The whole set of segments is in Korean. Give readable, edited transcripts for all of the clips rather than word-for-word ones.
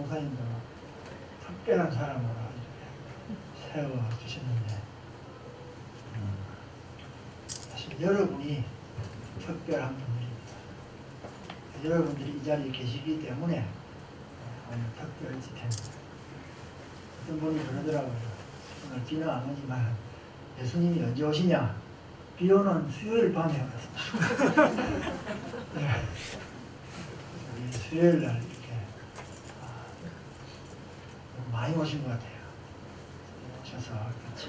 목사님도 특별한 사람으로 세워주셨는데 사실 여러분이 특별한 분들입니다. 여러분들이 이 자리에 계시기 때문에 오늘 특별 집회입니다. 어떤 분이 그러더라고요. 오늘 비는 안 오지만 예수님이 언제 오시냐? 비 오는 수요일 밤에 왔습니다. 네. 수요일 날 이렇게 많이 오신 것 같아요. 오셔서 같이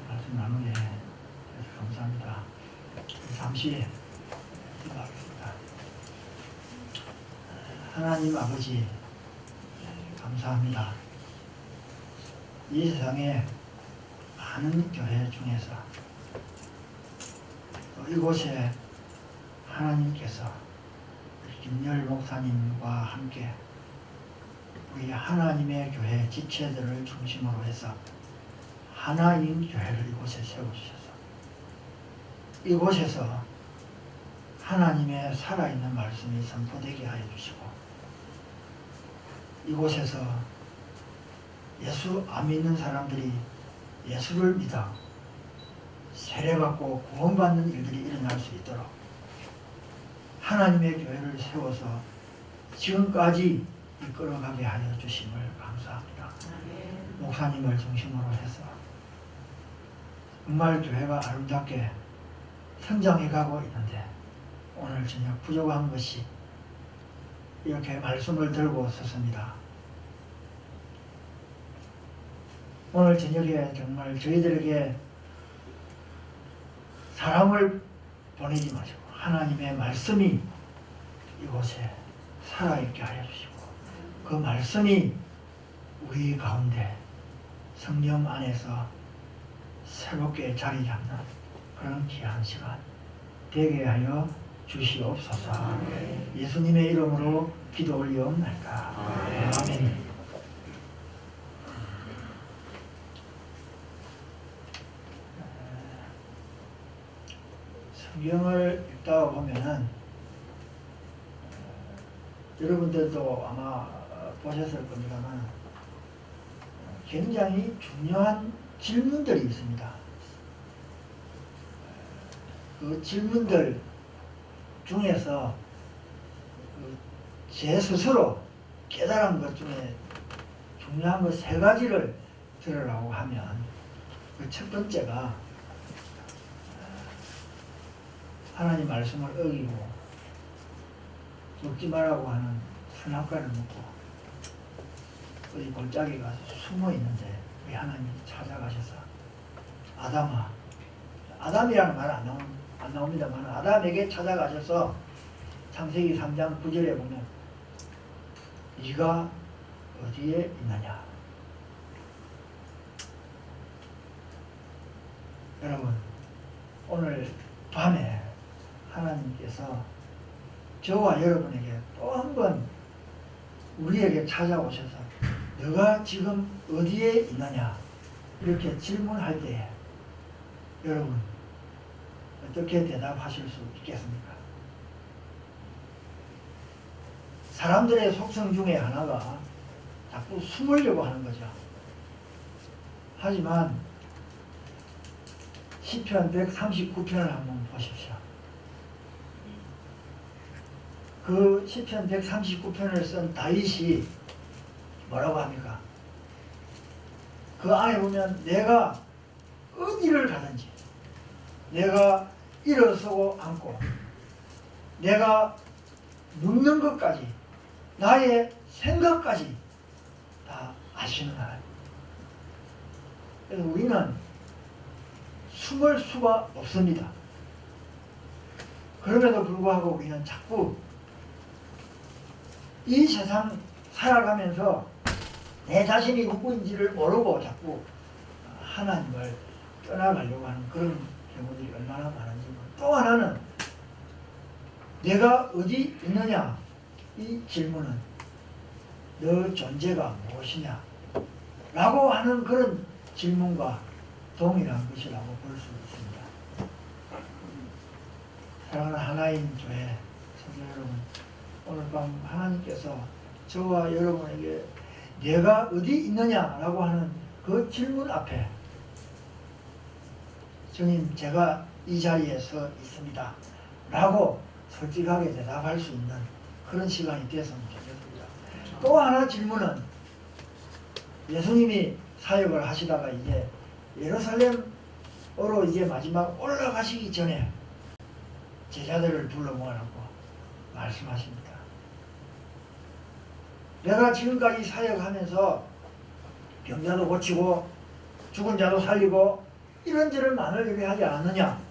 말씀 나누게 해서 감사합니다. 잠시 기도하겠습니다. 하나님 아버지 감사합니다. 이 세상에 많은 교회 중에서 또 이곳에 하나님께서 김열 목사님과 함께 우리 하나님의 교회 지체들을 중심으로 해서 하나님 교회를 이곳에 세워주셔서 이곳에서 하나님의 살아있는 말씀이 선포되게 하여 주시고 이곳에서 예수 안 믿는 사람들이 예수를 믿어 세례받고 구원받는 일들이 일어날 수 있도록 하나님의 교회를 세워서 지금까지 이끌어가게 하여 주심을 감사합니다. 목사님을 중심으로 해서 정말 교회가 아름답게 성장해 가고 있는데 오늘 저녁 부족한 것이 이렇게 말씀을 들고 섰습니다. 오늘 저녁에 정말 저희들에게 사람을 보내지 마시고 하나님의 말씀이 이곳에 살아있게 하여 주시고 그 말씀이 우리 가운데 성령 안에서 새롭게 자리 잡는 그런 귀한 시간 되게 하여 주시옵소서. 예수님의 이름으로 기도 올리옵나이다. 아멘. 성경을 읽다 보면은 여러분들도 아마 보셨을 겁니다만 굉장히 중요한 질문들이 있습니다. 그 질문들 중에서 제 스스로 깨달은 것 중에 중요한 것 3가지를 들으라고 하면 그 첫 번째가 하나님 말씀을 어기고 먹지 말라고 하는 선악과를 먹고 어디 골짜기 가서 숨어 있는데 우리 하나님이 찾아가셔서 아담아, 아담이라는 말은 안 나옵니다만 아담에게 찾아가셔서 창세기 3장 9절에 보면 네가 어디에 있느냐. 여러분 오늘 밤에 하나님께서 저와 여러분에게 또 한 번 우리에게 찾아오셔서 너가 지금 어디에 있느냐 이렇게 질문할 때에 여러분 어떻게 대답하실 수 있겠습니까? 사람들의 속성 중에 하나가 자꾸 숨으려고 하는 거죠. 하지만 시편 139편을 한번 보십시오. 그 시편 139편을 쓴 다윗이 뭐라고 합니까? 그 안에 보면 내가 어디를 가든지 내가 일어서고 앉고 내가 눕는 것까지 나의 생각까지 다 아시는 하나님. 그래서 우리는 숨을 수가 없습니다. 그럼에도 불구하고 우리는 자꾸 이 세상 살아가면서 내 자신이 누구인지를 모르고 자꾸 하나님을 떠나가려고 하는 그런 경우들이 얼마나 많은지. 또 하나는 내가 어디 있느냐 이 질문은 너 존재가 무엇이냐 라고 하는 그런 질문과 동일한 것이라고 볼 수 있습니다. 사랑하는 하나인 교회 성도 여러분, 오늘 밤 하나님께서 저와 여러분에게 내가 어디 있느냐라고 하는 그 질문 앞에 주님 제가 이 자리에 서 있습니다 라고 솔직하게 대답할 수 있는 그런 시간이 됐으면 좋겠습니다. 또 하나 질문은 예수님이 사역을 하시다가 이제 예루살렘으로 이제 마지막 올라가시기 전에 제자들을 불러 모아놓고 말씀하십니다. 내가 지금까지 사역하면서 병자도 고치고 죽은 자도 살리고 이런저런 많은 일을 하지 않느냐.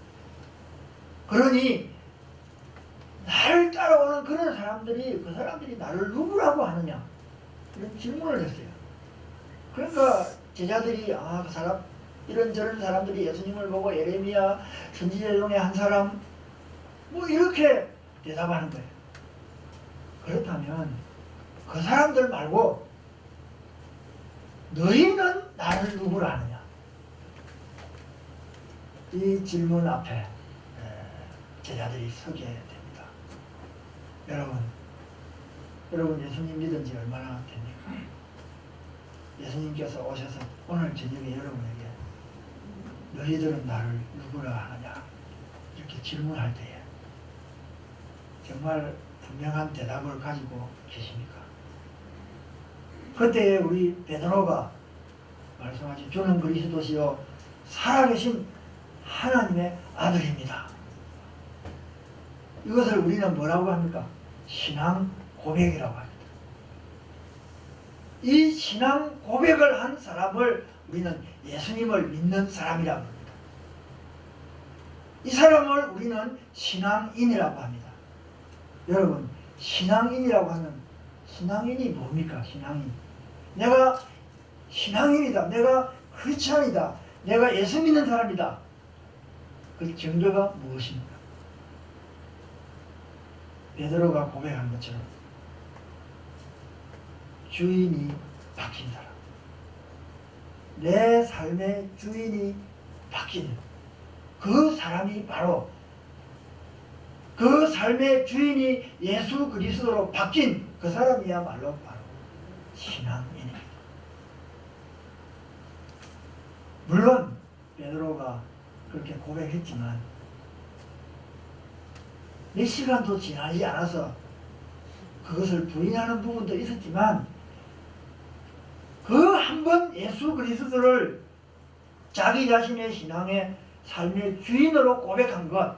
그러니 나를 따라오는 그런 사람들이 그 사람들이 나를 누구라고 하느냐 이런 질문을 했어요. 그러니까 제자들이 그 사람 이런저런 사람들이 예수님을 보고 예레미야 선지자 중에 한 사람 뭐 이렇게 대답하는 거예요. 그렇다면 그 사람들 말고 너희는 나를 누구라 하느냐 이 질문 앞에 제자들이 서게 됩니다. 여러분 예수님 믿은 지 얼마나 됩니까? 예수님께서 오셔서 오늘 저녁에 여러분에게 너희들은 나를 누구라 하느냐 이렇게 질문할 때에 정말 분명한 대답을 가지고 계십니까? 그때 우리 베드로가 말씀하신 주는 그리스도시요 살아계신 하나님의 아들입니다. 이것을 우리는 뭐라고 합니까? 신앙 고백이라고 합니다. 이 신앙 고백을 한 사람을 우리는 예수님을 믿는 사람이라고 합니다. 이 사람을 우리는 신앙인이라고 합니다. 여러분 신앙인이라고 하면 신앙인이 뭡니까? 신앙인. 내가 신앙인이다. 내가 크리스찬이다. 내가 예수 믿는 사람이다. 그 증거가 무엇입니까? 베드로가 고백한 것처럼 주인이 바뀐 사람. 내 삶의 주인이 바뀐 그 사람이 바로 그 삶의 주인이 예수 그리스도로 바뀐 그 사람이야말로 바로 신앙인입니다. 물론 베드로가 그렇게 고백했지만 몇 시간도 지나지 않아서 그것을 부인하는 부분도 있었지만 그 한 번 예수 그리스도를 자기 자신의 신앙의 삶의 주인으로 고백한 것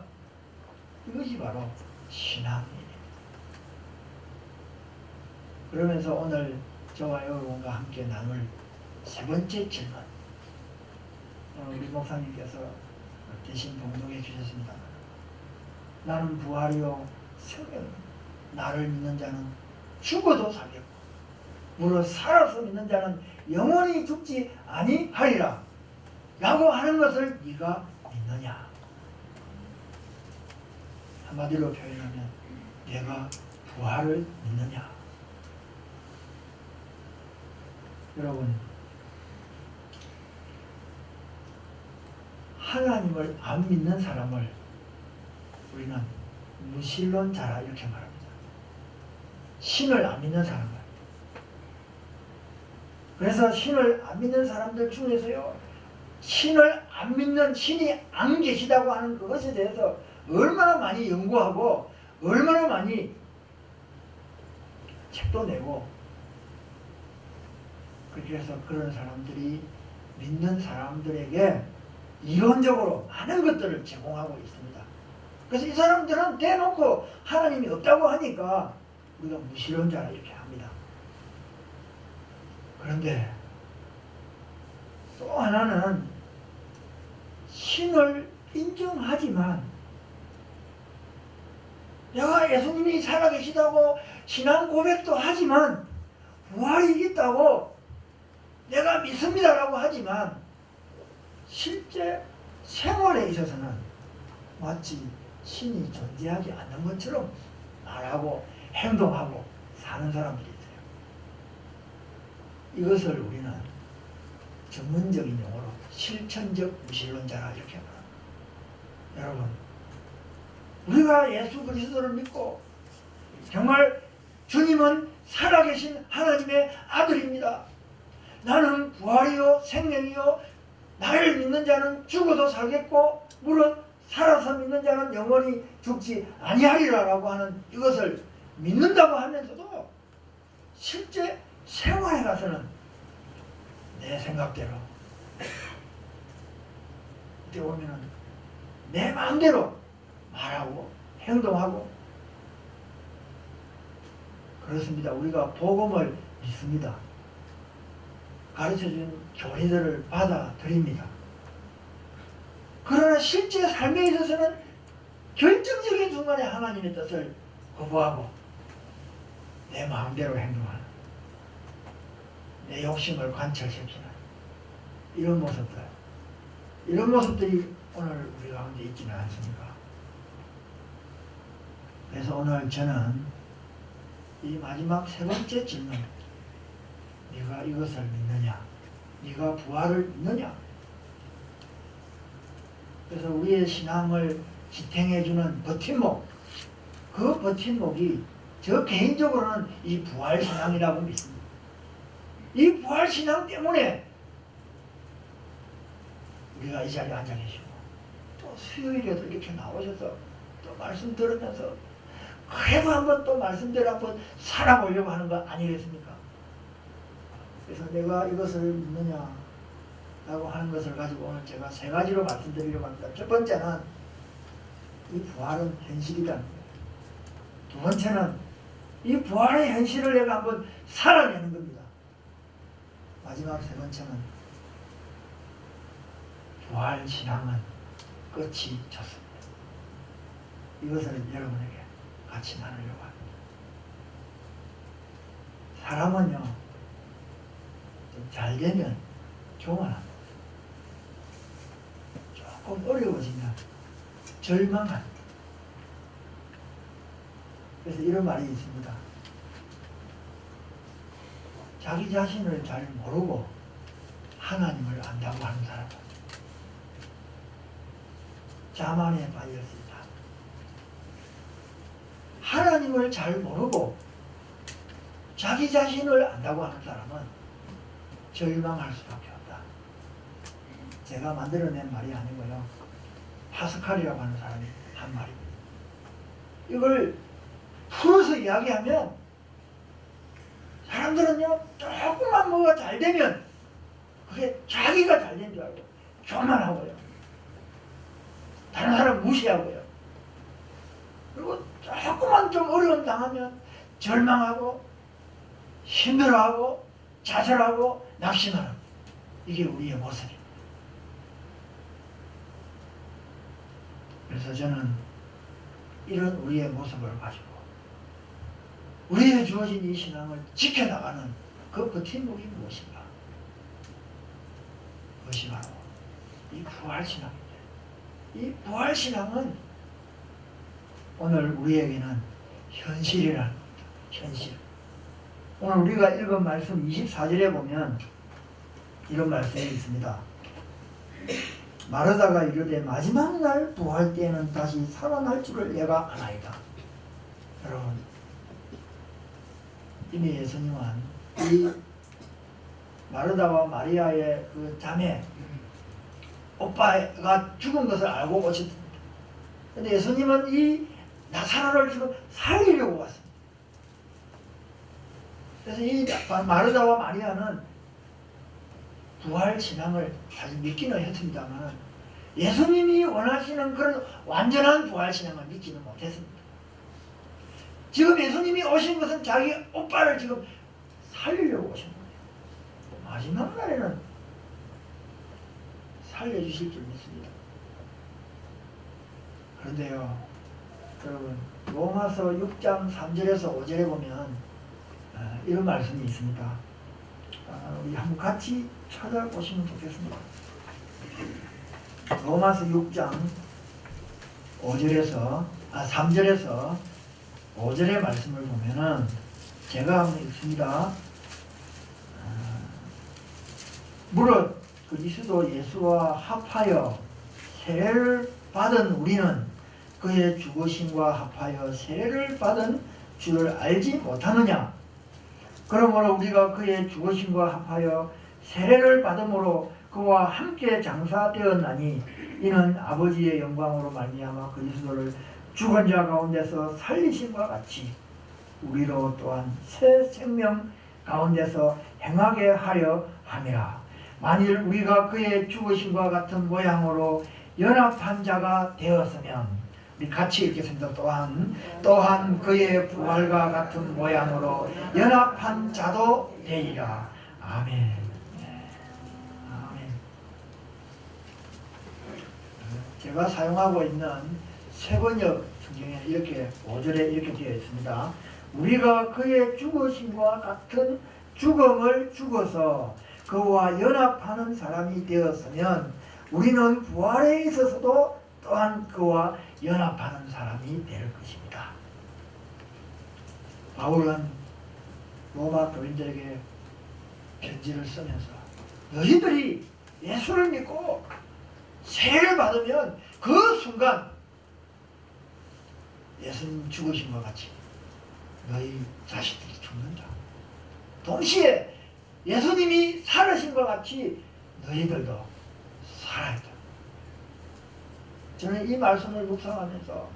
이것이 바로 신앙입니다. 그러면서 오늘 저와 여러분과 함께 나눌 세 번째 질문 우리 목사님께서 대신 봉독해 주셨습니다. 나는 부활이요 생명이요 나를 믿는 자는 죽어도 살겠고 무릇 살아서 믿는 자는 영원히 죽지 아니하리라 라고 하는 것을 네가 믿느냐. 한마디로 표현하면 내가 부활을 믿느냐. 여러분 하나님을 안 믿는 사람을 우리는 무신론자라 이렇게 말합니다. 신을 안 믿는 사람을. 그래서 신을 안 믿는 사람들 중에서요 신을 안 믿는 신이 안 계시다고 하는 그것에 대해서 얼마나 많이 연구하고 얼마나 많이 책도 내고 그렇게 해서 그런 사람들이 믿는 사람들에게 이론적으로 많은 것들을 제공하고 있습니다. 그래서 이 사람들은 대놓고 하나님이 없다고 하니까 우리가 무신론자라 이렇게 합니다. 그런데 또 하나는 신을 인정하지만 내가 예수님이 살아계시다고 신앙 고백도 하지만 부활이 있다고 내가 믿습니다라고 하지만 실제 생활에 있어서는 마치 신이 존재하지 않는 것처럼 말하고 행동하고 사는 사람들이 있어요. 이것을 우리는 전문적인 용어로 실천적 무신론자라 이렇게 말합니다. 여러분 우리가 예수 그리스도를 믿고 정말 주님은 살아계신 하나님의 아들입니다. 나는 부활이요 생명이요 나를 믿는 자는 죽어도 살겠고 물론 살아서 믿는 자는 영원히 죽지 아니하리라라고 하는 이것을 믿는다고 하면서도 실제 생활에 가서는 내 생각대로 그때 보면은 내 마음대로 말하고 행동하고 그렇습니다. 우리가 복음을 믿습니다. 가르쳐준 교리들을 받아들입니다. 그러나 실제 삶에 있어서는 결정적인 순간에 하나님의 뜻을 거부하고 내 마음대로 행동하는 내 욕심을 관철시키는 이런 모습들이 오늘 우리 가운데 있지는 않습니까? 그래서 오늘 저는 이 마지막 세 번째 질문, 네가 이것을 믿느냐? 네가 부활을 믿느냐? 그래서 우리의 신앙을 지탱해주는 버팀목, 그 버팀목이 저 개인적으로는 이 부활신앙이라고 믿습니다. 이 부활신앙 때문에 우리가 이 자리에 앉아 계시고 또 수요일에도 이렇게 나오셔서 또 말씀 들으면서 그래도 한번 또 말씀대로 한번 살아보려고 하는 거 아니겠습니까? 그래서 내가 이것을 믿느냐 라고 하는 것을 가지고 오늘 제가 세 가지로 말씀드리려고 합니다. 첫 번째는 이 부활은 현실이라는 거예요. 두 번째는 이 부활의 현실을 내가 한번 살아내는 겁니다. 마지막 세 번째는 부활 신앙은 끝이 졌습니다. 이것을 여러분에게 같이 나누려고 합니다. 사람은요, 좀 잘 되면 교만합니다. 조금 어려워지면 절망합니다. 그래서 이런 말이 있습니다. 자기 자신을 잘 모르고 하나님을 안다고 하는 사람은 자만에 빠질 수 있다. 하나님을 잘 모르고 자기 자신을 안다고 하는 사람은 절망할 수밖에 없다. 제가 만들어낸 말이 아니고요. 파스칼이라고 하는 사람이 한 말입니다. 이걸 풀어서 이야기하면 사람들은요, 조금만 뭐가 잘 되면 그게 자기가 잘 된 줄 알고 교만하고요. 다른 사람 무시하고요. 그리고 조금만 좀 어려움 당하면 절망하고 힘들어하고 좌절하고 낙심하는 이게 우리의 모습입니다. 그래서 저는 이런 우리의 모습을 가지고 우리에게 주어진 이 신앙을 지켜나가는 그 버팀목이 무엇인가? 그것이 바로 이 부활신앙입니다. 이 부활신앙은 오늘 우리에게는 현실이라는 겁니다. 현실. 오늘 우리가 읽은 말씀 24절에 보면 이런 말씀이 있습니다. 마르다가 이르되 마지막 날 부활 때에는 다시 살아날 줄을 내가 아나이다. 여러분, 이미 예수님은 이 마르다와 마리아의 그 자매 오빠가 죽은 것을 알고 오셨습니다. 그런데 예수님은 이 나사로를 지금 살리려고 왔습니다. 그래서 이 마르다와 마리아는 부활 신앙을 사실 믿기는 했습니다만 예수님이 원하시는 그런 완전한 부활 신앙을 믿지는 못했습니다. 지금 예수님이 오신 것은 자기 오빠를 지금 살리려고 오신 거예요. 마지막 날에는 살려주실 줄 믿습니다. 그런데요, 여러분, 로마서 6장 3절에서 5절에 보면 이런 말씀이 있습니다. 우리 한번 같이 찾아보시면 좋겠습니다. 로마서 6장 3절에서 5절의 말씀을 보면은 제가 한번 읽습니다. 무릇 그리스도 예수와 합하여 세례를 받은 우리는 그의 죽으심과 합하여 세례를 받은 줄을 알지 못하느냐? 그러므로 우리가 그의 죽으심과 합하여 세례를 받음으로 그와 함께 장사되었나니 이는 아버지의 영광으로 말미암아 그리스도를 죽은 자 가운데서 살리심과 같이 우리로 또한 새 생명 가운데서 행하게 하려 함이라. 만일 우리가 그의 죽으심과 같은 모양으로 연합한 자가 되었으면 우리 같이 읽겠습니다. 또한 그의 부활과 같은 모양으로 연합한 자도 되리라. 아멘. 아멘. 제가 사용하고 있는 세번역 성경에 이렇게 5절에 이렇게 되어 있습니다. 우리가 그의 죽으심과 같은 죽음을 죽어서 그와 연합하는 사람이 되었으면 우리는 부활에 있어서도 또한 그와 연합하는 사람이 될 것입니다. 바울은 로마 교인들에게 편지를 쓰면서 너희들이 예수를 믿고 세례를 받으면 그 순간 예수님 죽으신 것 같이 너희 자식들이 죽는다. 동시에 예수님이 살으신 것 같이 너희들도 살아야 돼. 저는 이 말씀을 묵상하면서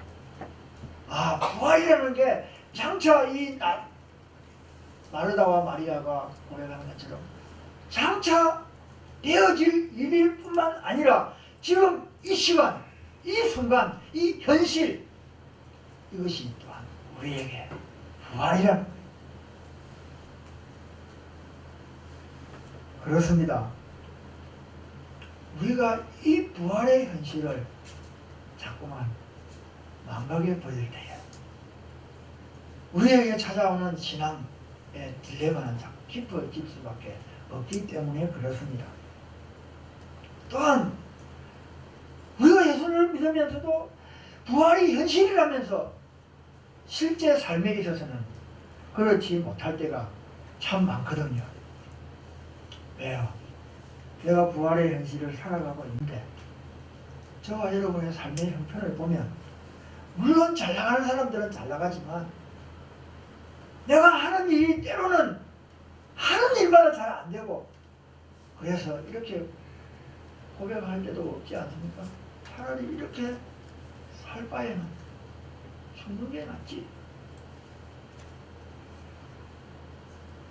부활이라는 게 장차 이 마르다와 마리아가 고백한 것처럼 장차 되어질 일일 뿐만 아니라 지금 이 시간, 이 순간, 이 현실 이것이 또한 우리에게 부활이라는 거예요. 그렇습니다. 우리가 이 부활의 현실을 자꾸만 망각해 버릴 때에 우리에게 찾아오는 신앙의 딜레마는 자꾸 깊어질 수밖에 없기 때문에 그렇습니다. 또한 우리가 예수를 믿으면서도 부활이 현실이라면서 실제 삶에 있어서는 그렇지 못할 때가 참 많거든요. 왜요? 내가 부활의 현실을 살아가고 있는데 저와 여러분의 삶의 형편을 보면 물론 잘 나가는 사람들은 잘 나가지만 내가 하는 일이 때로는 하는 일마다 잘 안 되고 그래서 이렇게 고백할 때도 없지 않습니까? 차라리 이렇게 살 바에는 죽는 게 낫지.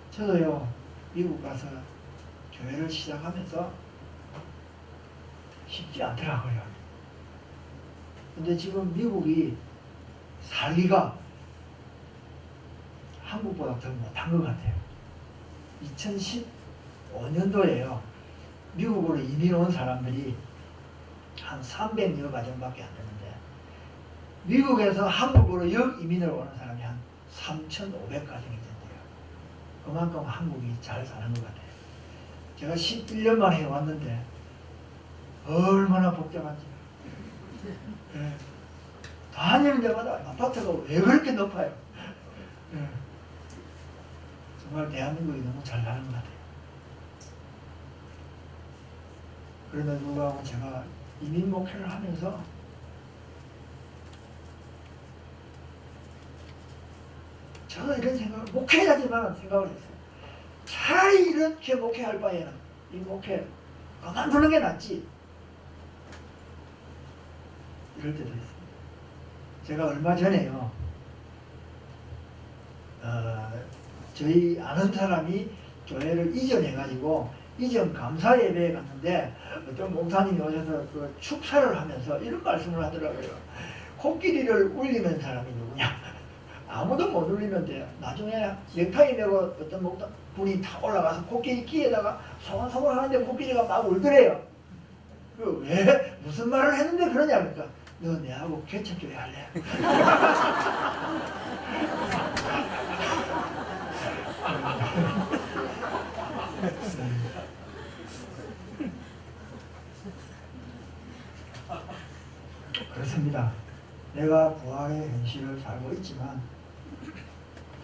저도요 미국 가서 교회를 시작하면서 쉽지 않더라고요. 근데 지금 미국이 살기가 한국보다 더 못한 것 같아요. 2015년도에요. 미국으로 이민 온 사람들이 한 300여 가정밖에 안 되는데 미국에서 한국으로 역이민을 오는 사람이 한 3,500가정이 된대요. 그만큼 한국이 잘 사는 것 같아요. 제가 11년 만에 왔는데 얼마나 복잡한지. 네. 다니는 데마다 아파트가 왜 그렇게 높아요? 네. 정말 대한민국이 너무 잘 사는 것 같아요. 그럼에도 불구하고 제가 이민 목회를 하면서 저는 이런 생각을 목회자지만 생각을 했어요. 차라리 이렇게 목회할 바에는 이 목회 그만두는 게 낫지. 이럴 때도 있습니다. 제가 얼마 전에요 저희 아는 사람이 교회를 이전해가지고 이전 감사 예배에 갔는데 어떤 목사님이 오셔서 그 축사를 하면서 이런 말씀을 하더라고요. 코끼리를 울리는 사람이 누구냐? 아무도 못 울리는데 나중에 넥타이 메고 어떤 분이 다 올라가서 코끼리 귀에다가 소곤소곤 하는데 코끼리가 막 울더래요. 그 왜 무슨 말을 했는데 그러냐 그러니까 너 내하고 개척교회 할래? 그렇습니다. 내가 부활의 현실을 살고 있지만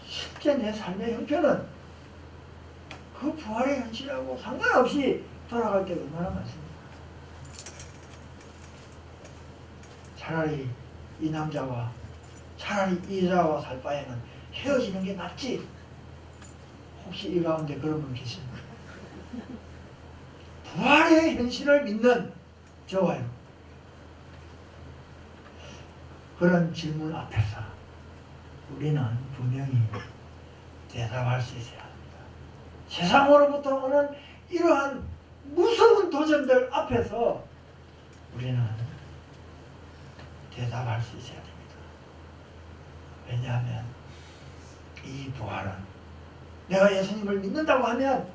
실제 내 삶의 형편은 그 부활의 현실하고 상관없이 돌아갈 때가 얼마나 많습니다. 차라리 이 남자와 차라리 이 여자와 살 바에는 헤어지는 게 낫지. 혹시 이 가운데 그런 분 계십니까? 부활의 현실을 믿는 저와요. 그런 질문 앞에서 우리는 분명히 대답할 수 있어야 합니다. 세상으로부터 오는 이러한 무서운 도전들 앞에서 우리는 대답할 수 있어야 됩니다. 왜냐하면 이 부활은 내가 예수님을 믿는다고 하면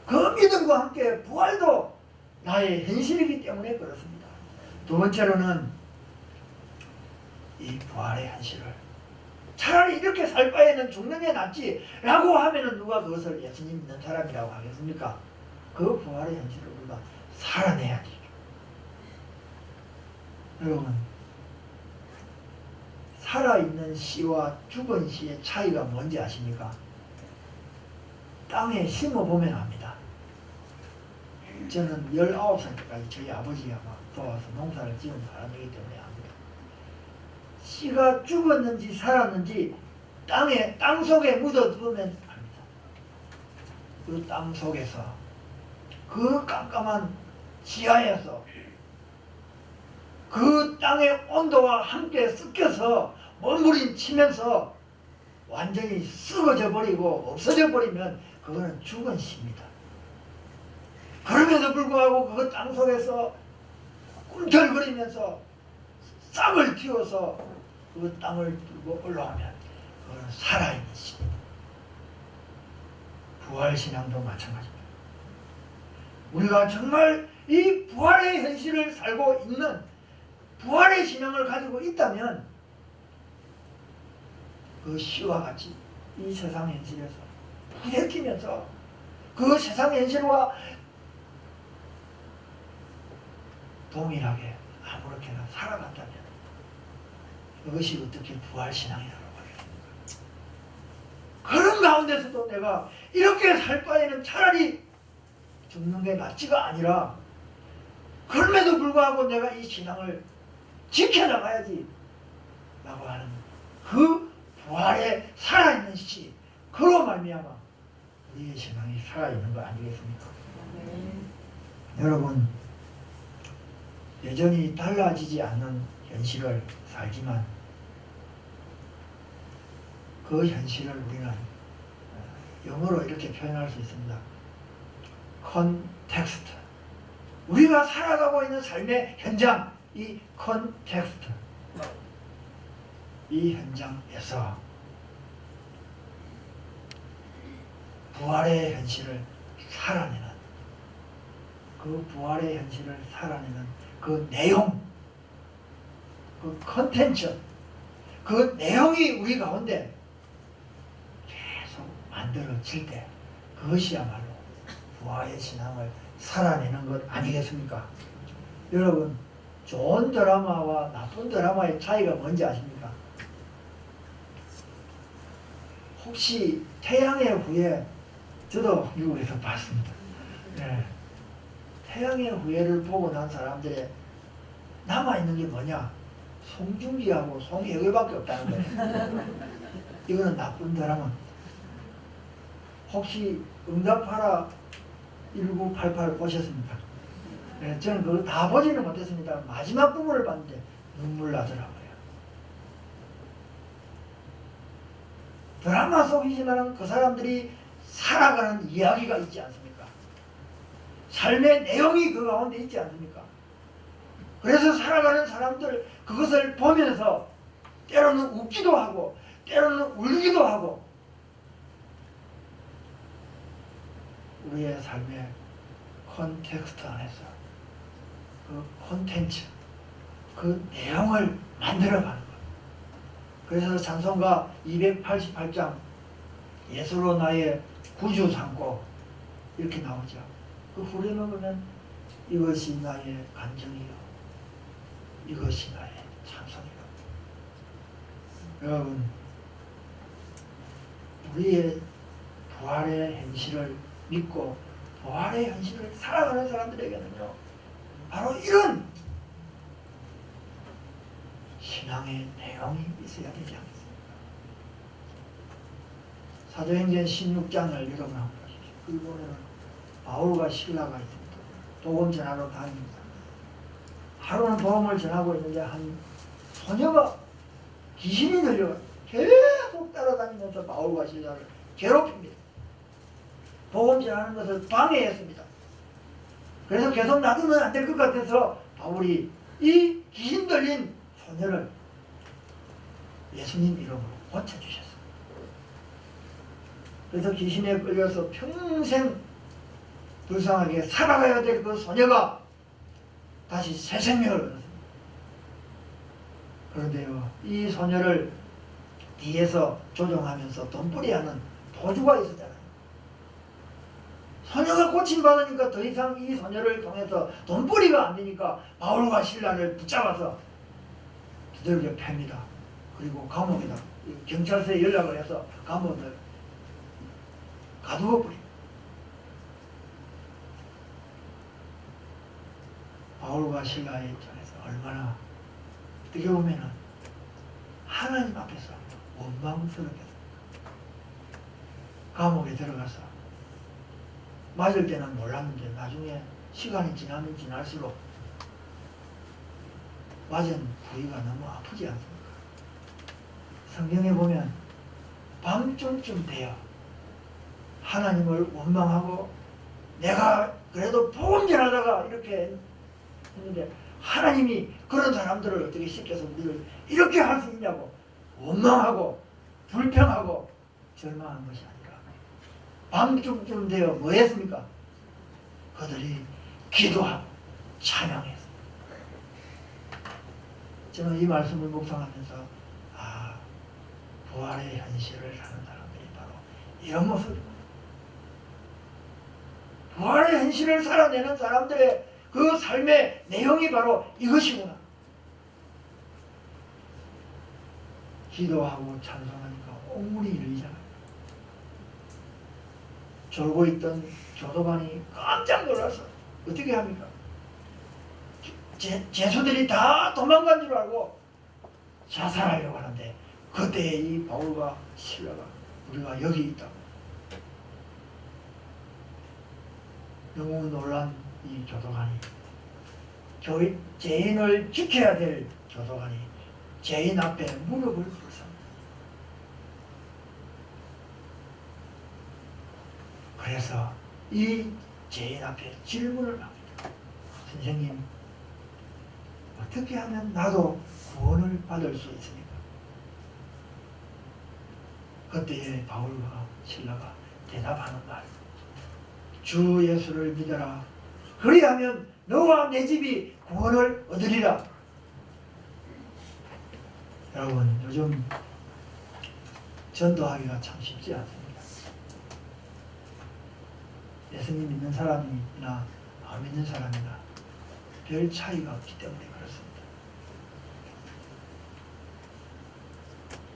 그 믿음과 함께 부활도 나의 현실이기 때문에 그렇습니다. 두 번째로는 이 부활의 현실을 차라리 이렇게 살 바에는 죽는 게 낫지 라고 하면은 누가 그것을 예수님 믿는 사람이라고 하겠습니까? 그 부활의 현실을 우리가 살아내야지. 여러분, 살아있는 씨와 죽은 씨의 차이가 뭔지 아십니까? 땅에 심어보면 압니다. 저는 19살 때까지 저희 아버지가 막 도와서 농사를 지은 사람이기 때문에 압니다. 씨가 죽었는지 살았는지 땅 속에 묻어두면 압니다. 그 땅 속에서 그 깜깜한 지하에서 그 땅의 온도와 함께 섞여서 몸부림치면서 완전히 썩어져 버리고 없어져 버리면 그거는 죽은 씨입니다. 그럼에도 불구하고 그 땅 속에서 꿈틀거리면서 싹을 틔워서 그 땅을 뚫고 올라오면 그거는 살아있는 씨입니다. 부활신앙도 마찬가지입니다. 우리가 정말 이 부활의 현실을 살고 있는 부활의 신앙을 가지고 있다면 그 씨와 같이 이 세상 현실에서 부대끼면서 그 세상 현실과 동일하게 아무렇게나 살아간다면 그것이 어떻게 부활신앙이라고 하겠습니까? 그런 가운데서도 내가 이렇게 살 바에는 차라리 죽는 게 낫지가 아니라 그럼에도 불구하고 내가 이 신앙을 지켜나가야지 라고 하는 그 부활에 살아있는 씨, 그로 말미암아 우리의 신앙이 살아있는 거 아니겠습니까? 여러분, 여전히 달라지지 않는 현실을 살지만 그 현실을 우리는 영어로 이렇게 표현할 수 있습니다. 컨텍스트. 우리가 살아가고 있는 삶의 현장, 이 컨텍스트, 이 현장에서 부활의 현실을 살아내는, 그 부활의 현실을 살아내는 그 내용, 그 컨텐츠, 그 내용이 우리 가운데 계속 만들어질 때 그것이야말로 부활의 신앙을 살아내는 것 아니겠습니까? 여러분, 좋은 드라마와 나쁜 드라마의 차이가 뭔지 아십니까? 혹시 태양의 후예, 저도 미국에서 봤습니다. 네. 태양의 후예를 보고 난 사람들의 남아있는 게 뭐냐? 송중기하고 송혜교밖에 없다는 거예요. 이거는 나쁜 드라마. 혹시 응답하라 1988 보셨습니까? 네, 저는 그걸 다 보지는 못했습니다. 마지막 부분을 봤는데 눈물 나더라고요. 드라마 속이지만 그 사람들이 살아가는 이야기가 있지 않습니까? 삶의 내용이 그 가운데 있지 않습니까? 그래서 살아가는 사람들 그것을 보면서 때로는 웃기도 하고 때로는 울기도 하고 우리의 삶의 컨텍스트 안에서 그 콘텐츠, 그 내용을 만들어가는 것. 그래서 찬송가 288장 예수로 나의 구주 삼고 이렇게 나오죠. 그 후렴을 보면 이것이 나의 간증이요, 이것이 나의 찬송이요. 여러분, 우리의 부활의 현실을 믿고 부활의 현실을 살아가는 사람들에게는요, 바로 이런 신앙의 내용이 있어야 되지 않겠습니까? 사도행전 16장을 여러분 한번 보십시오. 거기 보면 바울과 실라가 있습니다. 복음 전하러 다닙니다. 하루는 복음을 전하고 있는데 한 소녀가 귀신이 들려 계속 따라다니면서 바울과 실라를 괴롭힙니다. 복음 전하는 것을 방해했습니다. 그래서 계속 놔두면 안 될 것 같아서 바울이 이 귀신 들린 소녀를 예수님 이름으로 고쳐주셨어요. 그래서 귀신에 끌려서 평생 불쌍하게 살아가야 될 그 소녀가 다시 새 생명을 얻었습니다. 그런데요, 이 소녀를 뒤에서 조종하면서 돈벌이하는 도주가 있었잖아요. 소녀가 고침받으니까 더 이상 이 소녀를 통해서 돈벌이가 안 되니까 바울과 실라를 붙잡아서 두들겨 팹니다. 그리고 감옥에다 경찰서에 연락을 해서 감옥을 가두어 버립니다. 바울과 실라의 입장에서 얼마나 어떻게 보면은 하나님 앞에서 원망스럽겠습니까? 감옥에 들어가서 맞을 때는 몰랐는데 나중에 시간이 지나면 지날수록 맞은 부위가 너무 아프지 않습니까? 성경에 보면 밤중쯤 되어 하나님을 원망하고 내가 그래도 복음 전하다가 이렇게 했는데 하나님이 그런 사람들을 어떻게 시켜서 우리를 이렇게 할 수 있냐고 원망하고 불평하고 절망한 것이 아니라 밤중쯤 되어 뭐 했습니까? 그들이 기도하고 찬양했습니다. 저는 이 말씀을 묵상하면서 부활의 현실을 사는 사람들이 바로 이런 모습입니다. 부활의 현실을 살아내는 사람들의 그 삶의 내용이 바로 이것이구나. 기도하고 찬송하니까 옥물이 열리잖아요. 졸고 있던 교도관이 깜짝 놀라서 어떻게 합니까? 죄수들이 다 도망간 줄 알고 자살하려고 하는데 그때 이 바울과 실라가 우리가 여기 있다고 너무 놀란 이 교도관이 죄인을 지켜야 될 교도관이 죄인 앞에 무릎을 꿇습니다. 그래서 이 죄인 앞에 질문을 합니다. 선생님, 어떻게 하면 나도 구원을 받을 수 있습니까? 그때에 바울과 실라가 대답하는 말, 주 예수를 믿어라. 그리하면 너와 내 집이 구원을 얻으리라. 여러분, 요즘 전도하기가 참 쉽지 않습니다. 예수님 믿는 사람이나 안 믿는 사람이나 별 차이가 없기 때문에 그렇습니다.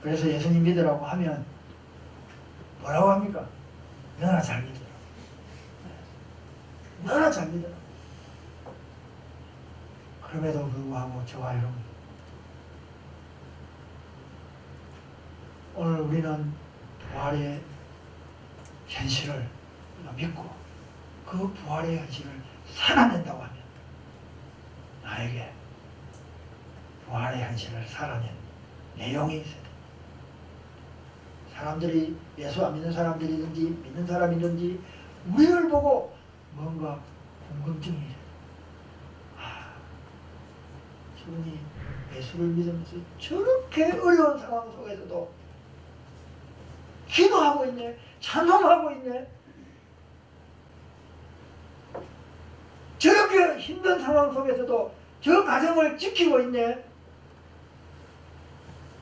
그래서 예수님 믿으라고 하면 뭐라고 합니까? 너나 잘 믿어라. 너나 잘 믿어라. 그럼에도 불구하고 저와 여러분, 오늘 우리는 부활의 현실을 믿고 그 부활의 현실을 살아낸다고 하면 나에게 부활의 현실을 살아낸 내용이 있어야 됩니다. 사람들이 예수 안 믿는 사람들이든지 믿는 사람이든지 우리를 보고 뭔가 궁금증이 있어요. 저분이 예수를 믿으면서 저렇게 어려운 상황 속에서도 기도하고 있네, 찬송하고 있네, 저렇게 힘든 상황 속에서도 저 가정을 지키고 있네.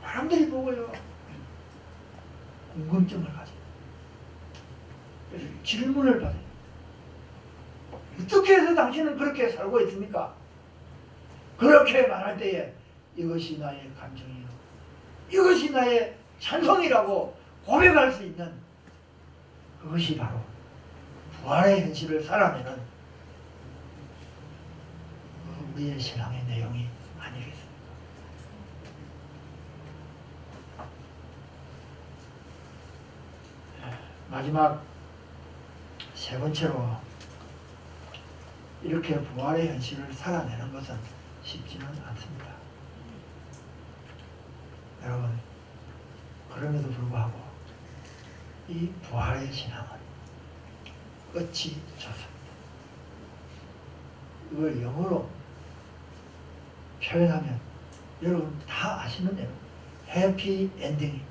사람들이 보고요 궁금증을 가져요. 그래서 질문을 받아요. 어떻게 해서 당신은 그렇게 살고 있습니까? 그렇게 말할 때에 이것이 나의 감정이요, 이것이 나의 찬송이라고 고백할 수 있는 그것이 바로 부활의 현실을 살아내는 우리의 신앙의 내용이 아니겠습니까? 마지막 세 번째로 이렇게 부활의 현실을 살아내는 것은 쉽지는 않습니다. 여러분, 그럼에도 불구하고 이 부활의 신앙은 끝이 좋습니다. 이걸 영어로 표현하면 여러분 다 아시는 대로 해피 엔딩입니다.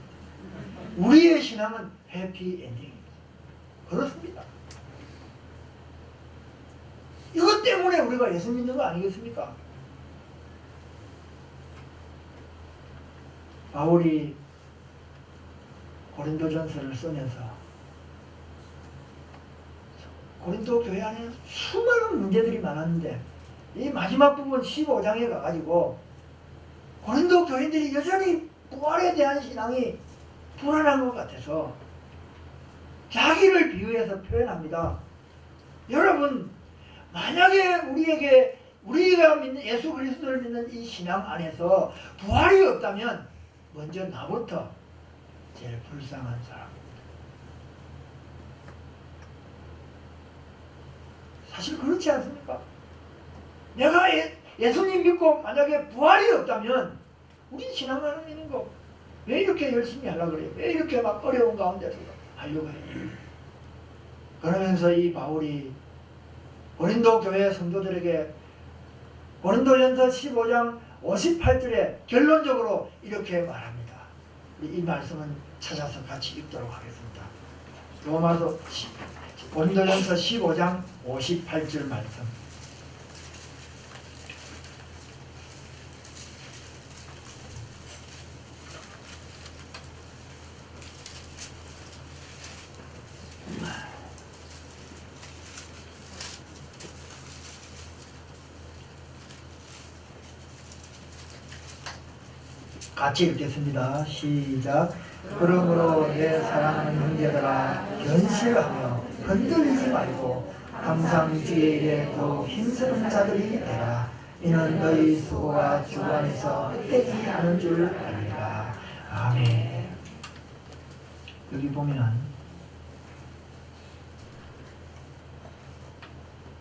우리의 신앙은 해피 엔딩입니다. 그렇습니다. 이것 때문에 우리가 예수 믿는 거 아니겠습니까? 바울이 고린도전서를 쓰면서 고린도 교회 안에 수많은 문제들이 많았는데 이 마지막 부분 15장에 가가지고 고린도 교인들이 여전히 부활에 대한 신앙이 불안한 것 같아서 자기를 비유해서 표현합니다. 여러분, 만약에 우리가 믿는 예수 그리스도를 믿는 이 신앙 안에서 부활이 없다면 먼저 나부터 제일 불쌍한 사람입니다. 사실 그렇지 않습니까? 내가 예수님 믿고 만약에 부활이 없다면 우리 신앙을 믿는 거 왜 이렇게 열심히 하려고 그래요? 왜 이렇게 막 어려운 가운데서 하려고 해요? 그러면서 이 바울이 고린도 교회 성도들에게 고린도전서 15장 58절에 결론적으로 이렇게 말합니다. 이 말씀은 찾아서 같이 읽도록 하겠습니다. 로마서 고린도전서 15장 58절 말씀. 같이 읽겠습니다. 시작. 그러므로 내 사랑하는 형제들아 견실하며 흔들리지 말고 항상 주의 일에 더욱 힘쓰는 자들이 되라. 이는 너희 수고가 주 안에서 헛되지 않은 줄 알리라. 아멘. 여기 보면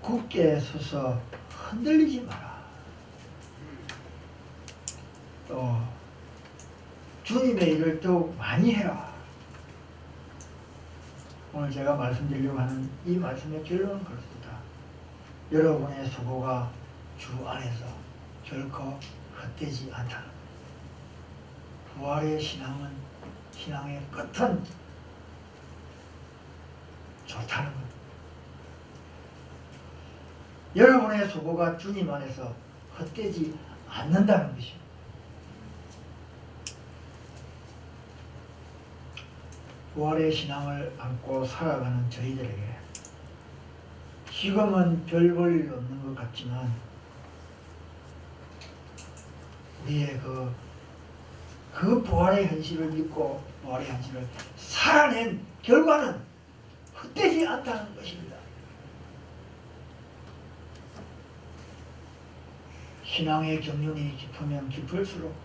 굳게 서서 흔들리지 마라. 또 주님의 일을 더욱 많이 해라. 오늘 제가 말씀드리려고 하는 이 말씀의 결론은 그렇습니다. 여러분의 수고가 주 안에서 결코 헛되지 않다는 것. 부활의 신앙은 신앙의 끝은 좋다는 것. 여러분의 수고가 주님 안에서 헛되지 않는다는 것입니다. 부활의 신앙을 안고 살아가는 저희들에게 지금은 별 볼 일 없는 것 같지만 우리의 그 부활의 현실을 믿고 부활의 현실을 살아낸 결과는 헛되지 않다는 것입니다. 신앙의 경륜이 깊으면 깊을수록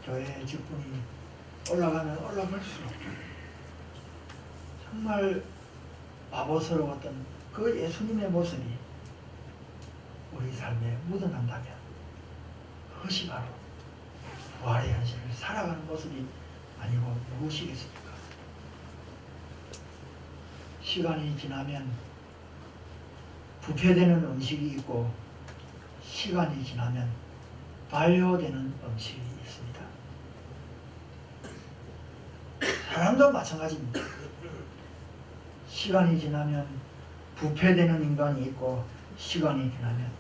교회의 직분이 올라가면 올라갈수록 정말 바보스러웠던 그 예수님의 모습이 우리 삶에 묻어난다면 그것이 바로 부활의 현실을 살아가는 모습이 아니고 무엇이겠습니까? 시간이 지나면 부패되는 음식이 있고 시간이 지나면 반려되는 음식이 있습니다. 사람도 마찬가지입니다. 시간이 지나면 부패되는 인간이 있고 시간이 지나면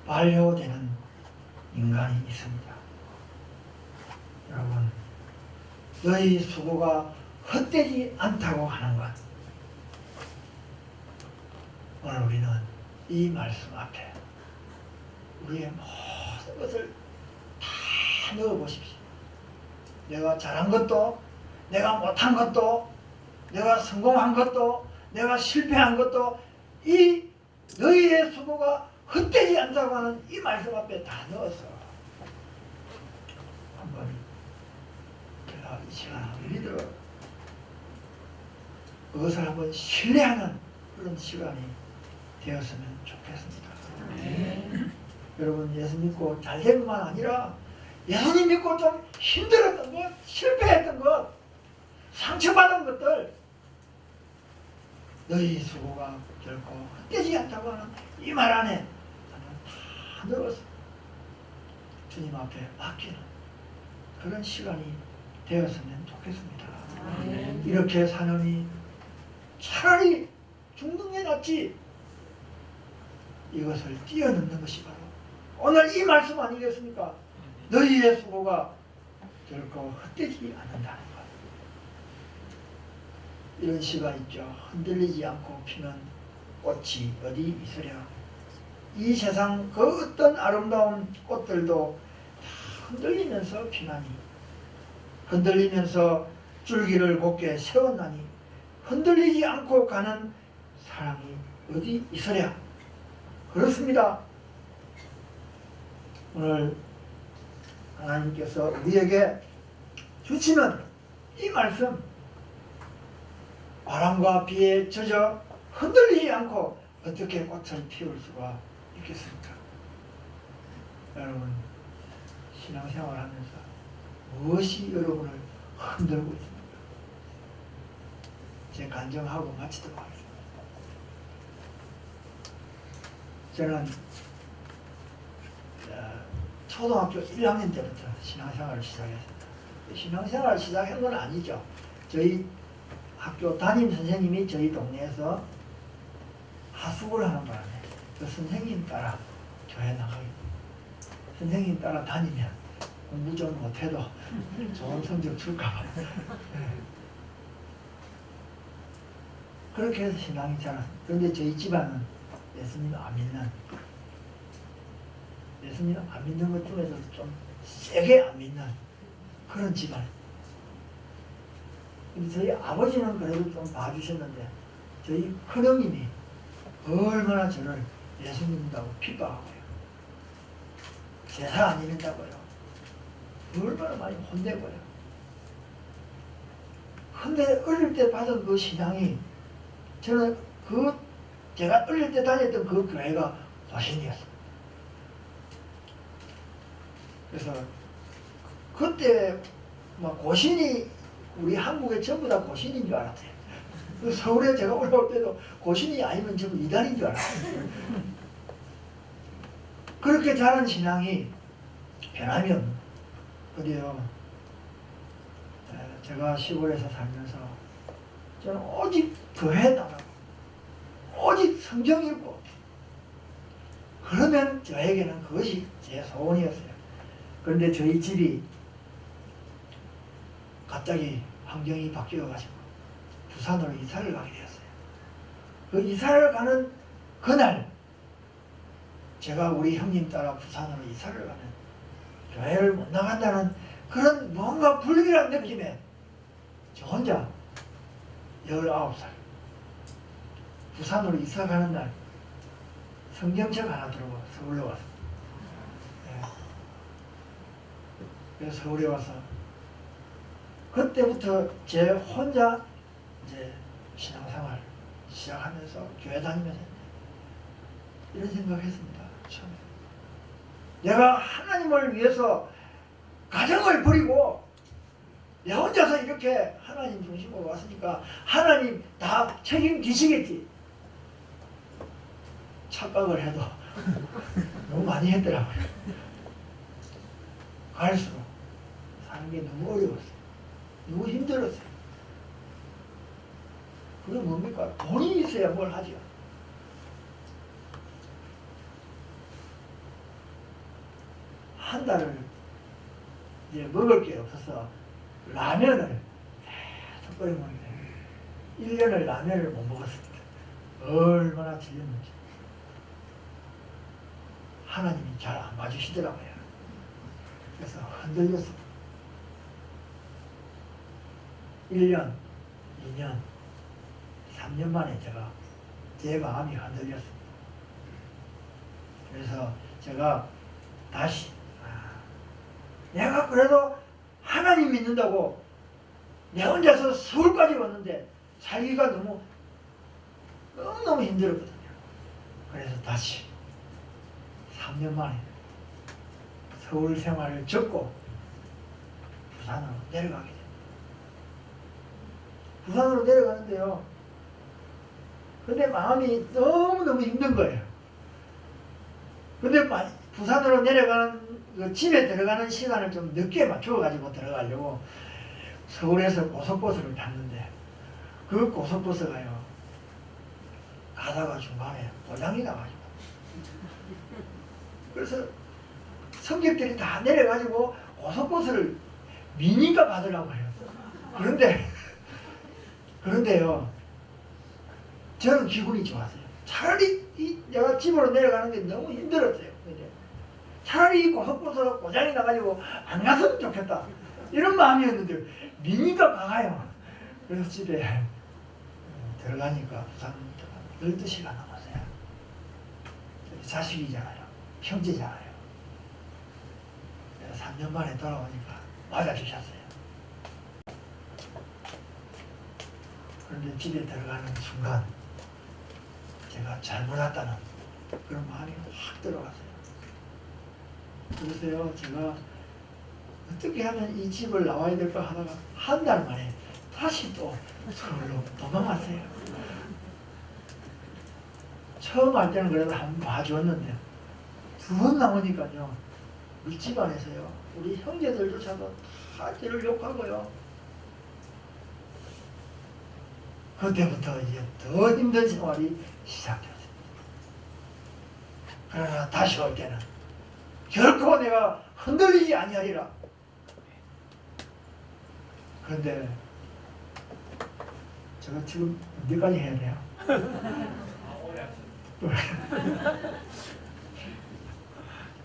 반려되는 인간이 있습니다. 여러분, 너희 수고가 헛되지 않다고 하는 것, 오늘 우리는 이 말씀 앞에 우리의 모든 것을 다 넣어보십시오. 내가 잘한 것도, 내가 못한 것도, 내가 성공한 것도, 내가 실패한 것도 이 너희의 수고가 헛되지 않다고 하는 이 말씀 앞에 다 넣어서 한번 제가 이 시간을 믿어 그것을 한번 신뢰하는 그런 시간이 되었으면 좋겠습니다. 여러분, 예수 믿고 잘된 것만 아니라 예수님 믿고 좀 힘들었던 것, 실패했던 것, 상처받은 것들, 너희 수고가 결코 헛되지 않다고 하는 이 말 안에 나는 다 넣어서 주님 앞에 맡기는 그런 시간이 되었으면 좋겠습니다. 이렇게 사느니 차라리 죽는 게 낫지. 이것을 뛰어넘는 것이 바로 오늘 이 말씀 아니겠습니까? 너희의 수고가 결코 헛되지 않는다는 것. 이런 시가 있죠. 흔들리지 않고 피는 꽃이 어디 있으랴. 이 세상 그 어떤 아름다운 꽃들도 다 흔들리면서 피나니, 흔들리면서 줄기를 곧게 세웠나니 흔들리지 않고 가는 사람이 어디 있으랴. 그렇습니다. 오늘 하나님께서 우리에게 주시는 이 말씀, 바람과 비에 젖어 흔들리지 않고 어떻게 꽃을 피울 수가 있겠습니까? 여러분, 신앙생활 하면서 무엇이 여러분을 흔들고 있습니까? 제 간증하고 마치도록 하겠습니다. 저는 초등학교 1학년 때부터 신앙생활을 시작했습니다. 신앙생활을 시작한 건 아니죠. 저희 학교 담임 선생님이 저희 동네에서 하숙을 하는 바람에 그 선생님 따라 교회 나가게 됩니다. 선생님 따라 다니면 공부 좀 못해도 좋은 성적 줄까봐. 그렇게 해서 신앙이 자랐습니다. 그런데 저희 집안은 예수님 안 믿는, 예수님 안 믿는 것 중에서도 좀 세게 안 믿는 그런 집안. 저희 아버지는 그래도 좀 봐주셨는데 저희 큰형님이 얼마나 저를 예수 믿는다고 핍박하고요. 제사 안 지낸다고요. 얼마나 많이 혼내고요. 근데 어릴 때 받은 그 신앙이, 저는 제가 어릴 때 다녔던 그 교회가 고신이었어요. 그래서 그때 막 고신이 우리 한국에 전부 다 고신인 줄 알았어요. 서울에 제가 올라올 때도 고신이 아니면 전부 이단인 줄 알았어요. 그렇게 자란 신앙이 변함이 없는. 그래요. 제가 시골에서 살면서 저는 오직 교회 나가고 오직 성경 읽고, 그러면 저에게는 그것이 제 소원이었어요. 그런데 저희 집이 갑자기 환경이 바뀌어가지고 부산으로 이사를 가게 되었어요. 그 이사를 가는 그날 제가 우리 형님 따라 부산으로 이사를 가면 교회를 못 나간다는 그런 뭔가 불길한 느낌에 저 혼자 19살 부산으로 이사 가는 날 성경책 하나 들고 서울로 왔어요. 그래서 서울에 와서 그때부터 제 혼자 이제 신앙생활 시작하면서 교회 다니면서 이런 생각했습니다. 처음에 내가 하나님을 위해서 가정을 버리고 내 혼자서 이렇게 하나님 중심으로 왔으니까 하나님 다 책임지시겠지 착각을 해도 너무 많이 했더라고요. 갈수록 사는 게 너무 어려웠어요. 너무 힘들었어요. 그게 뭡니까? 돈이 있어야 뭘 하죠. 한 달을 이제 먹을 게 없어서 라면을 계속 끓여 먹게 돼요. 1년을 라면을 못 먹었습니다. 얼마나 질렸는지. 하나님이 잘 안 봐주시더라고요. 그래서 흔들렸습니다. 1년, 2년, 3년 만에 제 마음이 흔들렸습니다. 그래서 제가 다시 내가 그래도 하나님 믿는다고 내 혼자서 서울까지 왔는데 살기가 너무너무 힘들었거든요. 그래서 다시 3년 만에 서울 생활을 접고 부산으로 내려가게 됩니다. 부산으로 내려가는데요. 근데 마음이 너무너무 힘든 거예요. 근데 부산으로 내려가는 집에 들어가는 시간을 좀 늦게 맞춰가지고 들어가려고 서울에서 고속버스를 탔는데 그 고속버스가요 가다가 중간에 고장이 나가지고 그래서 승객들이 다 내려가지고 고속버스를 미니가 받으라고 해요. 그런데요 저는 기분이 좋았어요. 차라리 내가 집으로 내려가는 게 너무 힘들었어요. 차라리 이 고속버스가 고장이 나가지고 안 갔으면 좋겠다 이런 마음이었는데 미니가 가요. 그래서 집에 들어가니까 부산부터 12시가 남았어요. 자식이잖아요. 형제잖아요. 3년 만에 돌아오니까 맞아주셨어요. 그런데 집에 들어가는 순간 제가 잘못 왔다는 그런 마음이 확 들어갔어요. 그래서요 제가 어떻게 하면 이 집을 나와야 될까 하다가 한 달 만에 다시 또 서울로 도망왔어요. 처음 할 때는 그래도 한번 봐주었는데 두 번 나오니까요 우리 집안에서요 우리 형제들조차도 다 저를 욕하고요. 그때부터 이제 더 힘든 생활이 시작되었습니다. 그러나 다시 올 때는 결코 내가 흔들리지 아니하리라. 그런데 제가 지금 언제까지 해야 돼요?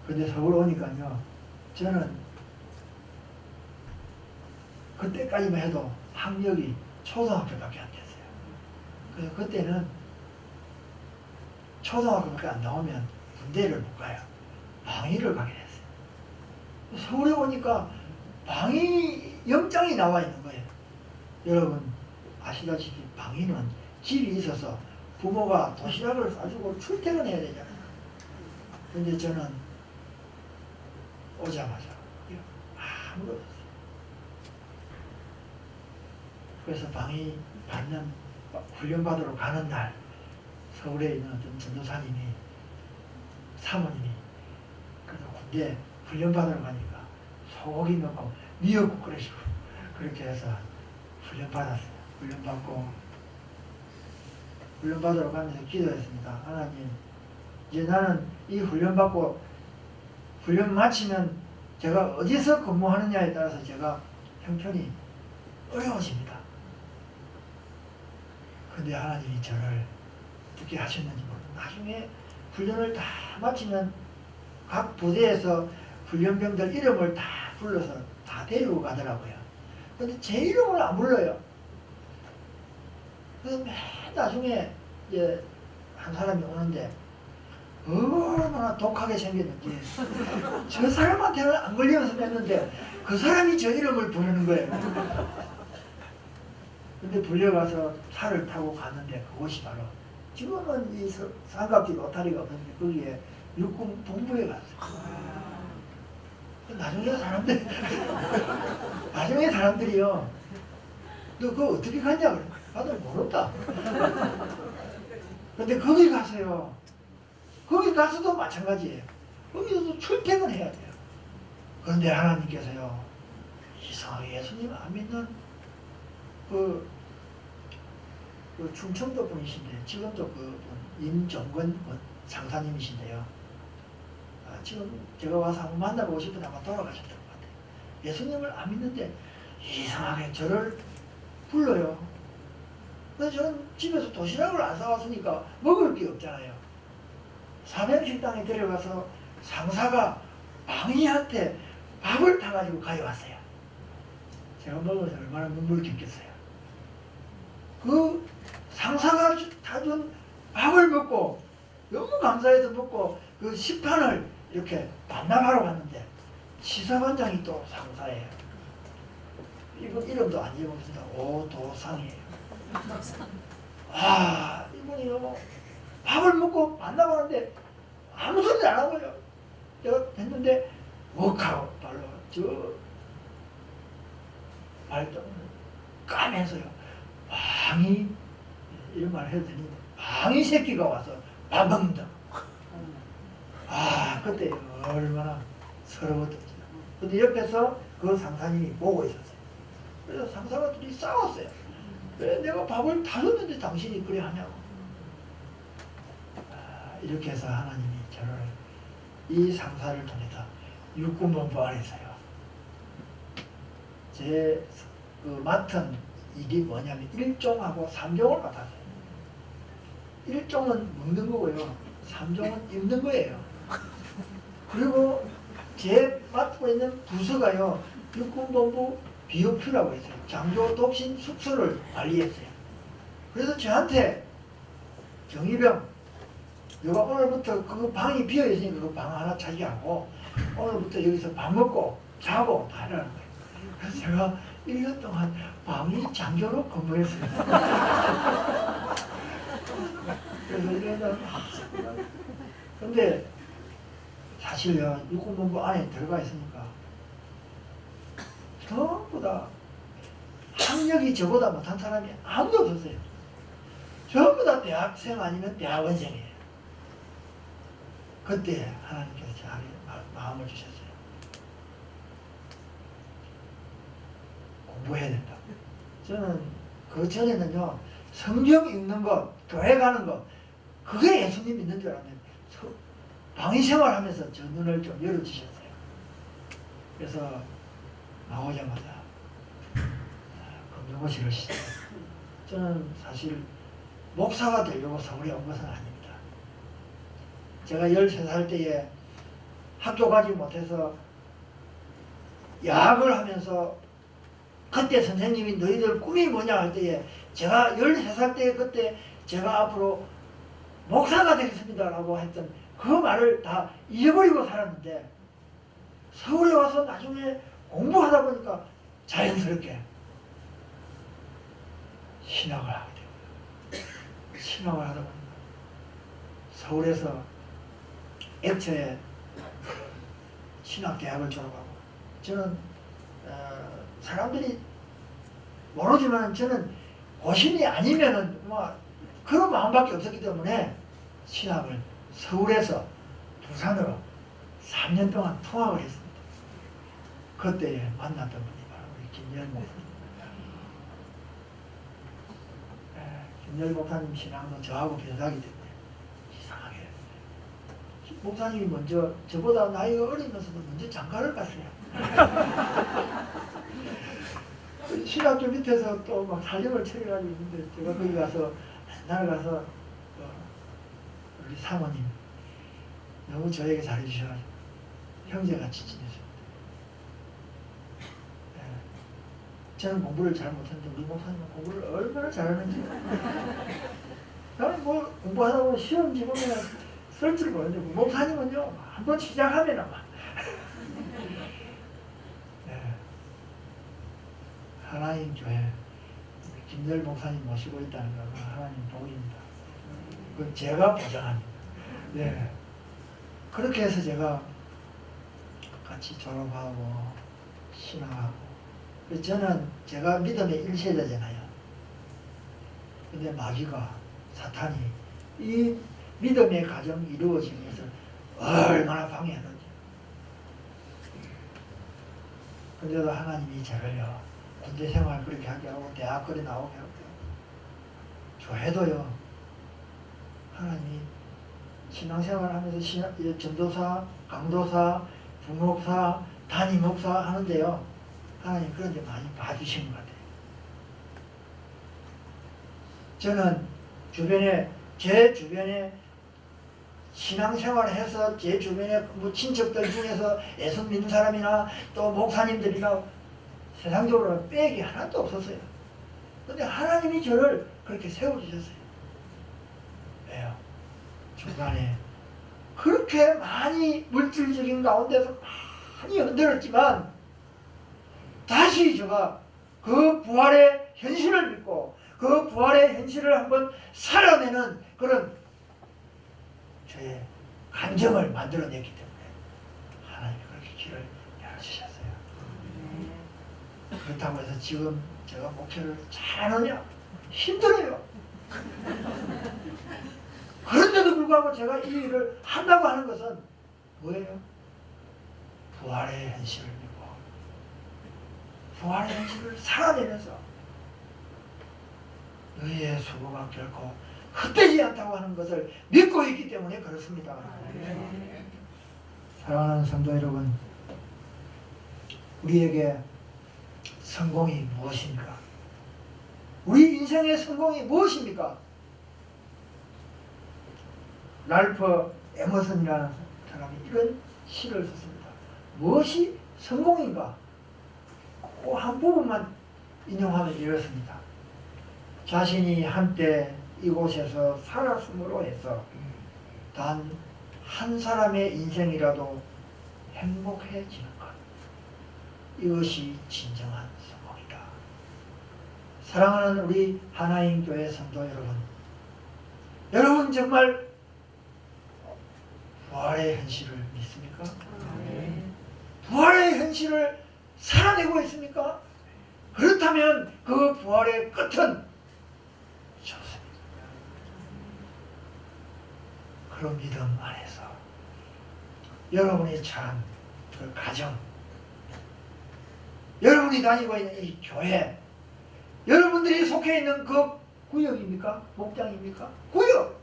근데 서울 오니까요 저는 그때까지만 해도 학력이 초등학교밖에 안 됐어요. 그래서 그때는 초등학교밖에 안 나오면 군대를 못 가요. 방위를 가게 됐어요. 서울에 오니까 방위 영장이 나와 있는 거예요. 여러분 아시다시피 방위는 집이 있어서 부모가 도시락을 싸주고 출퇴근해야 되잖아요. 근데 저는 오자마자 아무것도 없어요. 그래서 방위 받는 훈련받으러 가는 날 서울에 있는 어떤 전도사님이 사모님이 그래서 군대 훈련받으러 가니까 소고기 넣고 미역국 끓여주고 그렇게 해서 훈련받았어요. 훈련받으러 가면서 기도했습니다. 하나님 이제 나는 이 훈련받고 훈련 마치면 제가 어디서 근무하느냐에 따라서 제가 형편이 어려워집니다. 근데 하나님이 저를 어떻게 하셨는지 모르겠어요. 나중에 훈련을 다 마치면 각 부대에서 훈련병들 이름을 다 불러서 다 데리고 가더라고요. 근데 제 이름을 안 불러요. 그래서 맨 나중에 이제 한 사람이 오는데 얼마나 독하게 생겼는지 저 사람한테는 안 걸리면서 뺐는데 그 사람이 저 이름을 부르는 거예요. 근데 불려가서 차를 타고 갔는데 그곳이 바로 지금은 이 삼각지 로타리가 없는데 거기에 육군 본부에 갔어요. 나중에 사람들이요 너 그거 어떻게 갔냐 그래. 나도 모른다. 근데 거기 가서요 거기 가서도 마찬가지예요. 거기서도 출퇴근해야 돼요. 그런데 하나님께서요 이상하게 예수님 안 믿는 그 충청도 분이신데 지금도 그분 임종건 장사님이신데요. 지금 제가 와서 한번 만나보고 싶은데 아마 돌아가셨던 것 같아요. 예수님을 안 믿는데 이상하게 저를 불러요. 그래서 저는 집에서 도시락을 안 사왔으니까 먹을 게 없잖아요. 사명식당에 데려가서 상사가 방위한테 밥을 타가지고 가져왔어요. 제가 먹어서 얼마나 눈물 깃겠어요. 그 상사가 타준 밥을 먹고 너무 감사해서 먹고 그 식판을 이렇게 반납하러 갔는데 시사반장이 또 상사예요. 이분 이름도 안 지어봅니다. 오도상이에요. 아, 이분이 밥을 먹고 만나고 하는데 아무 소리도 안 하고요. 내가 했는데 웍하고 발로 저 발등을 까면서요. 방이 이런 말 해도 되는데 방이 새끼가 와서 밥 먹는다. 아, 그때 얼마나 서러웠던지. 근데 옆에서 그 상사님이 보고 있었어요. 그래서 상사가 둘이 싸웠어요. 왜 내가 밥을 다 줬는데 당신이 그래 하냐고. 아, 이렇게 해서 하나님이 저를 이 상사를 통해서 육군본부 안에서요. 제 그 맡은 일이 뭐냐면 1종하고 3종을 맡았어요. 1종은 먹는 거고요. 3종은 입는 거예요. 그리고 제 맡고 있는 부서가요. 육군본부 비흡표라고 했어요. 장교 독신 숙소를 관리했어요. 그래서 저한테 정의병, 너가 오늘부터 그 방이 비어있으니까 그 방 하나 차지하고 오늘부터 여기서 밥 먹고 자고 다 하라는 거예요. 그래서 제가 1년 동안 방위 장교로 근무했어요. 그래서 1년 근데 사실요, 육군본부 안에 들어가 있으니까 전부 다 학력이 저보다 못한 사람이 아무도 없었어요. 전부 다 대학생 아니면 대학원생이에요. 그때 하나님께서 저에게 마음을 주셨어요. 공부해야 된다. 저는 그 전에는요, 성경 읽는 것, 교회 가는 것, 그게 예수님 믿는 줄 알았는데 방위 생활하면서 저 눈을 좀 열어주셨어요. 그래서 나오자마자 검정고시를 시작했어요. 저는 사실 목사가 되려고 서울에 온 것은 아닙니다. 제가 13살 때에 학교 가지 못해서 야학을 하면서 그때 선생님이 너희들 꿈이 뭐냐 할 때에 제가 13살 때 그때 제가 앞으로 목사가 되겠습니다 라고 했던 그 말을 다 잊어버리고 살았는데 서울에 와서 나중에 공부하다 보니까 자연스럽게 신학을 하게 되고요. 신학을 하다 보니까 서울에서 액처에 신학대학을 졸업하고 저는 사람들이 모르지만 저는 고신이 아니면은 뭐 그런 마음밖에 없었기 때문에 신학을 서울에서 부산으로 3년 동안 통학을 했습니다. 그때 만났던 분이 바로 우리 김열 목사님입니다. 김열 목사님 신앙도 저하고 비슷하기 때문에 이상하게 목사님이 먼저 저보다 나이가 어리면서도 먼저 장가를 갔어요. 신학교 밑에서 또 막 살림을 차려가지고 있는데 제가 거기 가서 맨날 가서 우리 사모님 너무 저에게 잘해주셔가지고 형제같이 지냈습니다. 네. 저는 공부를 잘 못했는데 우리 목사님은 공부를 얼마나 잘하는지 나는 뭐 공부하다 보면 시험 지보면 쓸 줄 모르는데 목사님은요 한번 시작하면 아마 하나님 교회 김열 목사님 모시고 있다는 건 하나님 복입니다. 그건 제가 보장합니다. 네. 그렇게 해서 제가 같이 졸업하고 신앙하고 저는 제가 믿음의 1세대잖아요. 근데 마귀가 사탄이 이 믿음의 과정이 이루어지기 위해서 얼마나 방해하는지. 근데도 하나님이 저를요 군대 생활 그렇게 하게 하고 대학 그리 나오게 하고 교회도요 하나님이 신앙생활 하면서 전도사, 강도사, 부목사, 담임목사 하는데요 하나님 그런 데 많이 봐주신 것 같아요. 저는 제 주변에 신앙생활을 해서 제 주변에 뭐 친척들 중에서 예수 믿는 사람이나 또 목사님들이나 세상적으로 빼기 하나도 없었어요. 근데 하나님이 저를 그렇게 세워주셨어요. 왜요? 중간에 그렇게 많이 물질적인 가운데서 많이 흔들었지만 다시 제가 그 부활의 현실을 믿고 그 부활의 현실을 한번 살아내는 그런 저의 감정을 만들어냈기 때문에 하나님이 그렇게 길을 열어주셨어요. 그렇다고 해서 지금 제가 목회를 잘하느냐? 힘들어요. 그런데도 불구하고 제가 이 일을 한다고 하는 것은 뭐예요? 부활의 현실을 믿고 부활의 현실을 살아내면서 너희의 수고가 결코 헛되지 않다고 하는 것을 믿고 있기 때문에 그렇습니다. 사랑하는 성도 여러분, 우리에게 성공이 무엇입니까? 우리 인생의 성공이 무엇입니까? 랄프 에머슨이라는 사람이 이런 시를 썼습니다. 무엇이 성공인가? 그 한 부분만 인용하면 이렇습니다. 자신이 한때 이곳에서 살았음으로 해서 단 한 사람의 인생이라도 행복해지는 것, 이것이 진정한 성공이다. 사랑하는 우리 하나님 교회 성도 여러분, 여러분 정말 부활의 현실을 믿습니까? 부활의 현실을 살아내고 있습니까? 그렇다면 그 부활의 끝은 좋습니다. 그런 믿음 안에서 여러분이 처한 그 가정, 여러분이 다니고 있는 이 교회, 여러분들이 속해 있는 그 구역입니까? 목장입니까? 구역!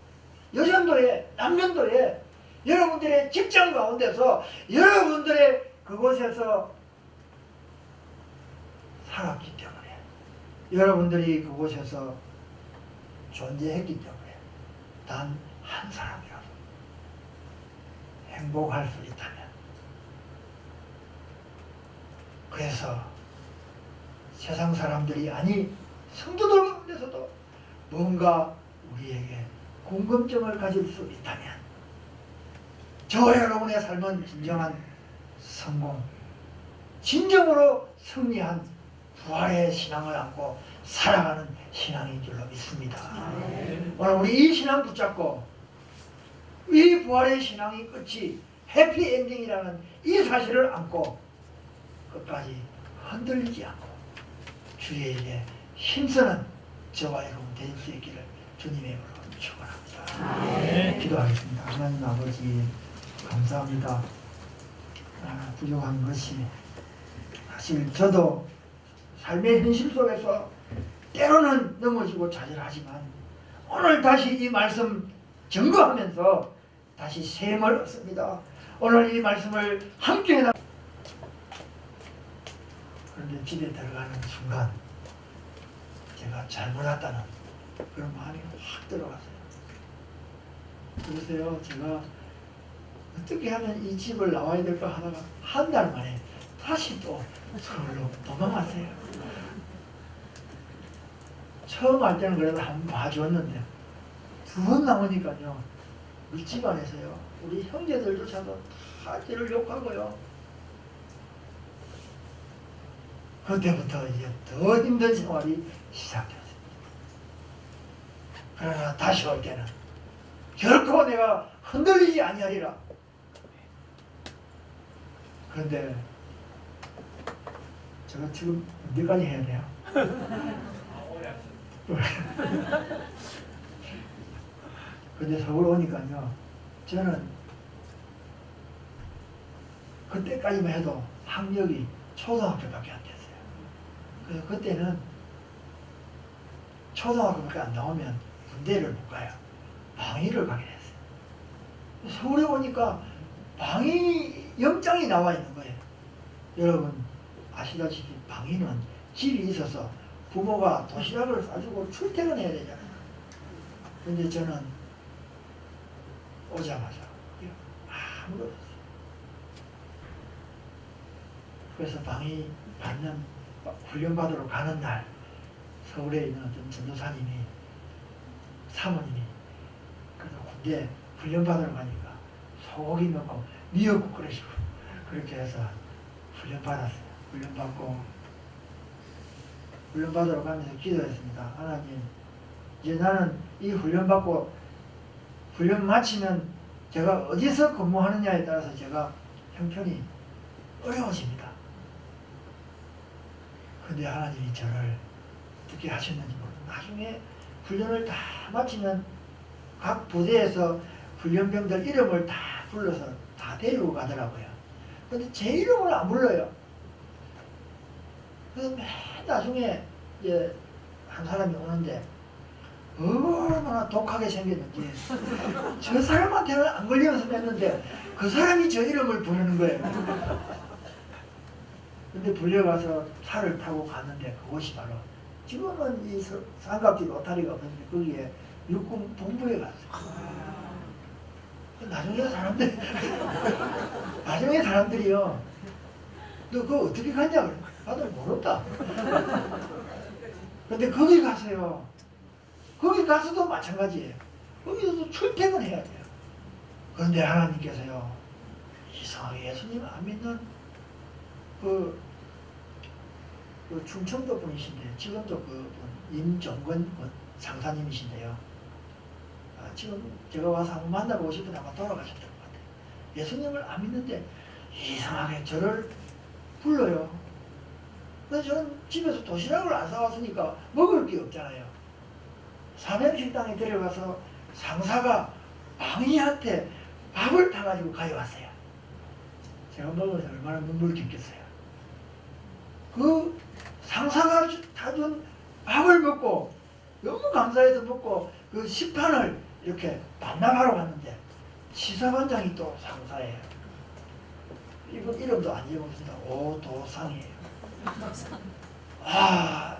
여전도에, 남년도에 여러분들의 직장 가운데서 여러분들의 그곳에서 살았기 때문에, 여러분들이 그곳에서 존재했기 때문에 단 한 사람이라도 행복할 수 있다면, 그래서 세상 사람들이 아니 성도들 가운데서도 뭔가 우리에게 궁금증을 가질 수 있다면 저와 여러분의 삶은 진정한 성공, 진정으로 승리한 부활의 신앙을 안고 살아가는 신앙인 줄로 믿습니다. 오늘 우리 이 신앙 붙잡고 이 부활의 신앙이 끝이 해피엔딩이라는 이 사실을 안고 끝까지 흔들리지 않고 주의 일에 힘쓰는 저와 여러분 될 수 있기를 주님의 이름으로 축원합니다. 기도하겠습니다. 하나님 아버지 감사합니다. 부족한 것이 사실 저도 삶의 현실 속에서 때로는 넘어지고 좌절하지만 오늘 다시 이 말씀 증거하면서 다시 셈을 얻습니다. 오늘 이 말씀을 함께 그런데 집에 들어가는 순간 제가 잘못했다는 그런 마음이 확 들어갔어요. 그래서요, 제가 어떻게 하면 이 집을 나와야 될까 하다가 한 달 만에 다시 또 서울로 도망갔어요. 처음 할 때는 그래도 한 번 봐주었는데 두 번 나오니까요, 우리 집안에서요, 우리 형제들조차도 다 저를 욕하고요. 그때부터 이제 더 힘든 생활이 시작됐어요. 그러나 다시 올 때는 결코 내가 흔들리지 아니하리라. 그런데 제가 지금 언제까지 해야 돼요? 근데 서울 오니까요, 저는 그때까지만 해도 학력이 초등학교밖에 안 됐어요. 그래서 그때는 초등학교밖에 안 나오면 군대를 못 가요. 방위를 가게 됐어요. 서울에 오니까 방위 영장이 나와 있는 거예요. 여러분 아시다시피 방위는 집이 있어서 부모가 도시락을 싸주고 출퇴근해야 되잖아요. 근데 저는 오자마자 아무것도 없어요. 그래서 방위 받는 훈련 받으러 가는 날 서울에 있는 어떤 전도사님이, 사모님이 그래서 군대 훈련 받으러 가니까 소고기 넣고 미역국 끓여주고 그렇게 해서 훈련 받았어요. 훈련 받고 훈련받으러 가면서 기도했습니다. 하나님, 이제 나는 이 훈련받고 훈련 마치면 제가 어디서 근무하느냐에 따라서 제가 형편이 어려워집니다. 근데 하나님이 저를 어떻게 하셨는지 모르겠어요. 나중에 훈련을 다 마치면 각 부대에서 훈련병들 이름을 다 불러서 다 데리고 가더라고요. 근데 제 이름을 안 불러요. 그래서 맨 나중에 이제 한 사람이 오는데 얼마나 독하게 생겼는지 저 사람한테는 안 걸리면서 냈는데 그 사람이 저 이름을 부르는 거예요. 근데 불려가서 차를 타고 갔는데 그곳이 바로 지금은 이 삼각지 로타리가 없는데 거기에 육군 본부에 갔어요. 나중에 사람들이요, 너 그거 어떻게 갔냐 그래. 나도 모른다. 근데 거기 가서요, 거기 가서도 마찬가지예요. 거기서도 출퇴근해야 돼요. 그런데 하나님께서요, 이상하게 예수님 안 믿는 그 충청도 분이신데 지금도 그 임정권 장사님이신데요. 지금 제가 와서 한번 만나보고 싶은데 아마 돌아가셨던 것 같아요. 예수님을 안 믿는데 이상하게 저를 불러요. 그래서 저는 집에서 도시락을 안 사왔으니까 먹을 게 없잖아요. 사명식당에 데려가서 상사가 방위한테 밥을 타가지고 가져왔어요. 제가 먹으면서 얼마나 눈물을 깃겠어요. 그 상사가 타준 밥을 먹고 너무 감사해서 먹고 그 식판을 이렇게 반납하러 갔는데 시사반장이 또 상사예요. 이분 이름도 안 잊어먹습니다. 오도상이에요.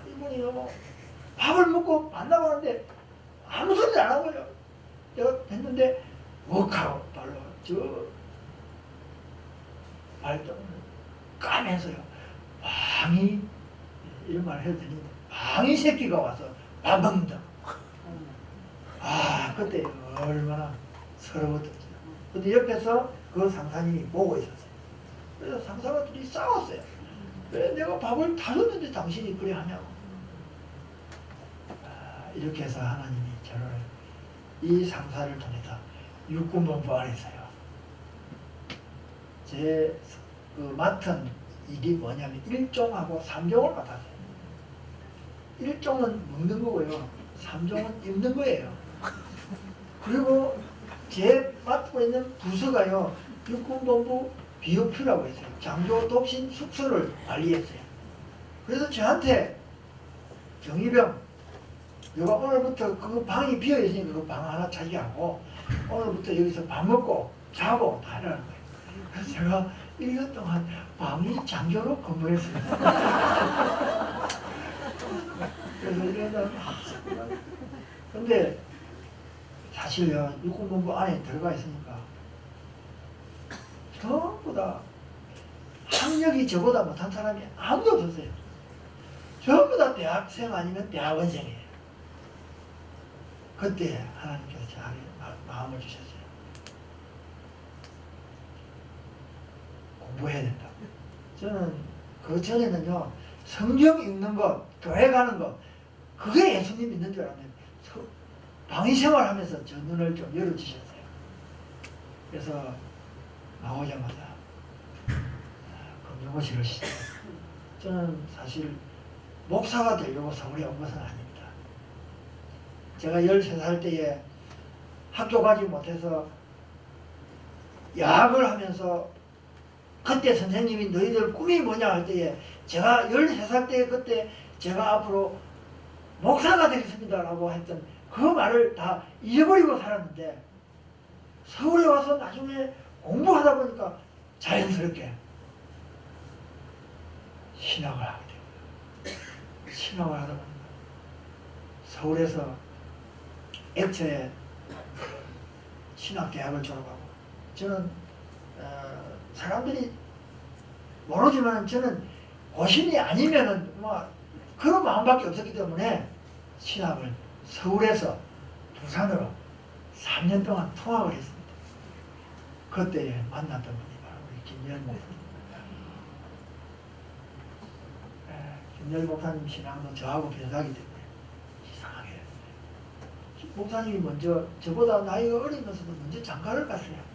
이분이 밥을 먹고 반납하는데 아무 소리도 안 하고요. 내가 했는데 웍하고 발로 저 발등을 까면서요. 방이 이런 말을 해도 되는데 방이 새끼가 와서 밥 먹는다. 그때 얼마나 서러웠던지. 근데 옆에서 그 상사님이 보고 있었어요. 그래서 상사가 둘이 싸웠어요. 왜 내가 밥을 다 줬는데 당신이 그래 하냐고. 이렇게 해서 하나님이 저를 이 상사를 통해서 육군본부 안에서요, 제 그 맡은 일이 뭐냐면 1종하고 3종을 맡았어요. 1종은 먹는 거고요, 3종은 입는 거예요. 그리고 제 맡고 있는 부서가요, 육군본부 비호표라고 했어요. 장교 독신 숙소를 관리했어요. 그래서 저한테 정의병, 너가 오늘부터 그 방이 비어있으니까 그 방 하나 차지하고 오늘부터 여기서 밥 먹고 자고 다 하라는 거예요. 그래서 제가 1년 동안 방위 장교로 근무했습니다. 그래서 1년 동안 근데 사실요, 육군본부 안에 들어가 있으니까 전부 다 학력이 저보다 못한 사람이 아무도 없었어요. 전부 다 대학생 아니면 대학원생이에요. 그때 하나님께서 저에게 마음을 주셨어요. 공부해야 된다. 저는 그 전에는요, 성경 읽는 것, 교회 가는 것, 그게 예수님 믿는 줄 알았는데 방위 생활하면서 저 눈을 좀 열어주셨어요. 그래서 나오자마자 검정고시를 시작했어요. 저는 사실 목사가 되려고 서울에 온 것은 아닙니다. 제가 13살 때에 학교 가지 못해서 야학을 하면서 그때 선생님이 너희들 꿈이 뭐냐 할 때에 제가 13살 때 그때 제가 앞으로 목사가 되겠습니다 라고 했던 그 말을 다 잊어버리고 살았는데 서울에 와서 나중에 공부하다 보니까 자연스럽게 신학을 하게 되고요. 신학을 하다 보니까 서울에서 액처에 신학대학을 졸업하고, 저는 사람들이 모르지만 저는 고신이 아니면은 뭐 그런 마음밖에 없었기 때문에 신학을 서울에서 부산으로 3년 동안 통학을 했습니다. 그때 만났던 분이 바로 우리 김열 목사님. 김열 목사님 신앙도 저하고 비슷하기 때문에 이상하게 목사님이 먼저 저보다 나이가 어리면서도 먼저 장가를 갔어요.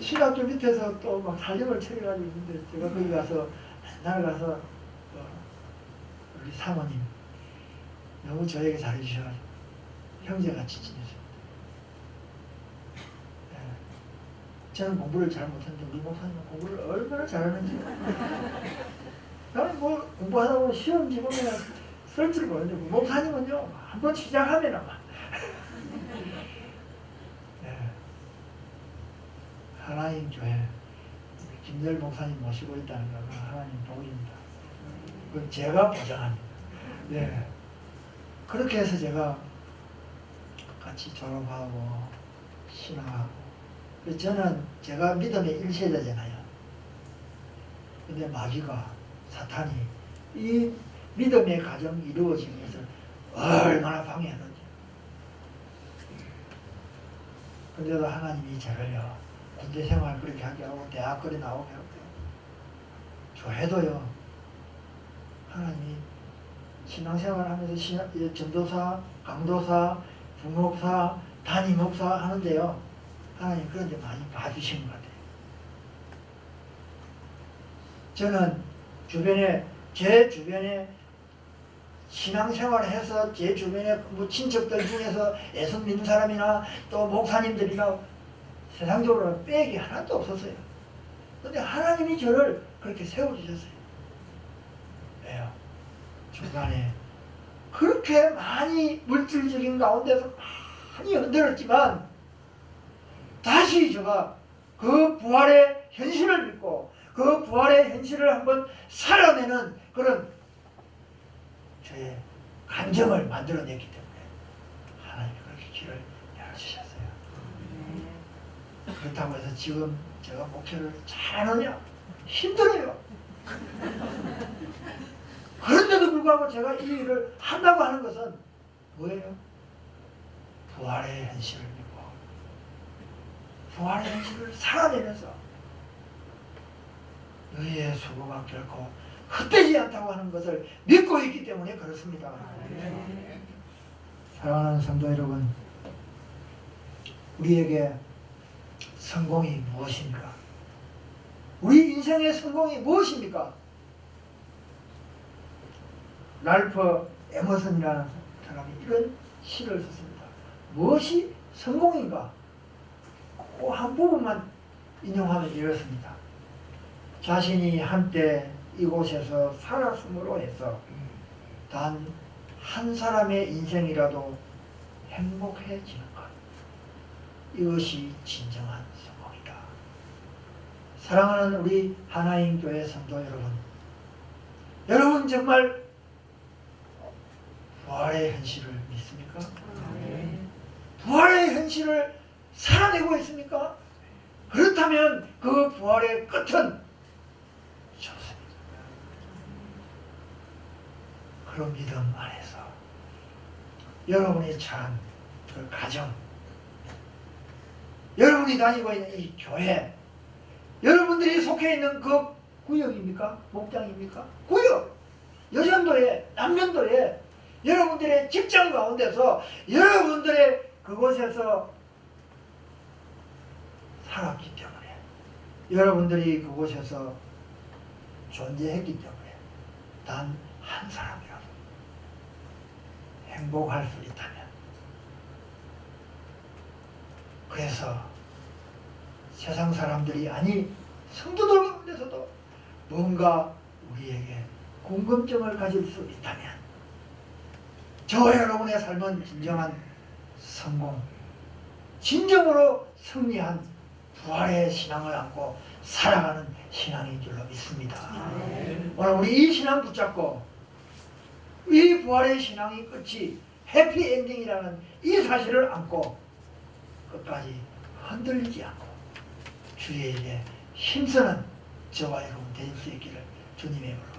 신학교 밑에서 또 막 살림을 차려가지고 있는데 제가 거기 가서 맨날 가서 우리 사모님 너무 저에게 잘해주셔가지고 형제같이 지냈습니다. 네. 저는 공부를 잘 못했는데 우리 목사님은 공부를 얼마나 잘하는지. 나는 뭐 공부하다 보면 시험 지문에 쓸 줄 모르는데 목사님은요 한번 시작하면 아마 네. 하나님 교회 김열 목사님 모시고 있다는 건 하나님 복입니다. 그건 제가 보장합니다. 네. 그렇게 해서 제가 같이 졸업하고 신앙하고 저는 제가 믿음의 1세대잖아요. 근데 마귀가 사탄이 이 믿음의 가정이 이루어지는 것을 얼마나 방해하는지. 근데도 하나님이 저를요 군대 생활 그렇게 하게 하고 대학거리 나오게 하고 교회도요 하나님이 신앙생활 하면서 전도사, 강도사, 부목사, 담임목사 하는데요 하나님 그런 데 많이 봐주신 것 같아요. 저는 제 주변에 신앙생활을 해서 제 주변에 뭐 친척들 중에서 예수 믿는 사람이나 또 목사님들이나 세상적으로 빼기 하나도 없었어요. 근데 하나님이 저를 그렇게 세워주셨어요. 왜요? 중간에 그렇게 많이 물질적인 가운데서 많이 흔들었지만 다시 제가 그 부활의 현실을 믿고 그 부활의 현실을 한번 살아내는 그런 저의 감정을 만들어냈기 때문에 하나님이 그렇게 길을 열어주셨어요. 그렇다고 해서 지금 제가 목회를 잘하느냐? 힘들어요. 그런데도 불구하고 제가 이 일을 한다고 하는 것은 뭐예요? 부활의 현실을 믿고 부활의 현실을 살아내면서 너희의 수고가 결코 헛되지 않다고 하는 것을 믿고 있기 때문에 그렇습니다. 사랑하는 성도 여러분, 우리에게 성공이 무엇입니까? 우리 인생의 성공이 무엇입니까? 랄프 에머슨이라는 사람이 이런 시를 썼습니다. 무엇이 성공인가? 그 한 부분만 인용하면 이렇습니다. 자신이 한때 이곳에서 살았음으로 해서 단 한 사람의 인생이라도 행복해지는 것, 이것이 진정한 성공이다. 사랑하는 우리 하나님 교회 성도 여러분, 여러분 정말 부활의 현실을 믿습니까? 부활의 현실을 살아내고 있습니까? 그렇다면 그 부활의 끝은 좋습니다. 그런 믿음 안에서 여러분이 처한 그 가정, 여러분이 다니고 있는 이 교회, 여러분들이 속해 있는 그 구역입니까? 목장입니까? 구역! 여전도에, 남년도에 여러분들의 직장 가운데서 여러분들의 그곳에서 살았기 때문에 여러분들이 그곳에서 존재했기 때문에 단 한 사람이라도 행복할 수 있다면, 그래서 세상 사람들이 아니 성도들 가운데서도 뭔가 우리에게 궁금증을 가질 수 있다면 저와 여러분의 삶은 진정한 성공, 진정으로 승리한 부활의 신앙을 안고 살아가는 신앙인 줄로 믿습니다. 오늘 우리 이 신앙 붙잡고 이 부활의 신앙이 끝이 해피엔딩이라는 이 사실을 안고 끝까지 흔들리지 않고 주의 일에 힘쓰는 저와 여러분 될 수 있기를 주님의 이름으로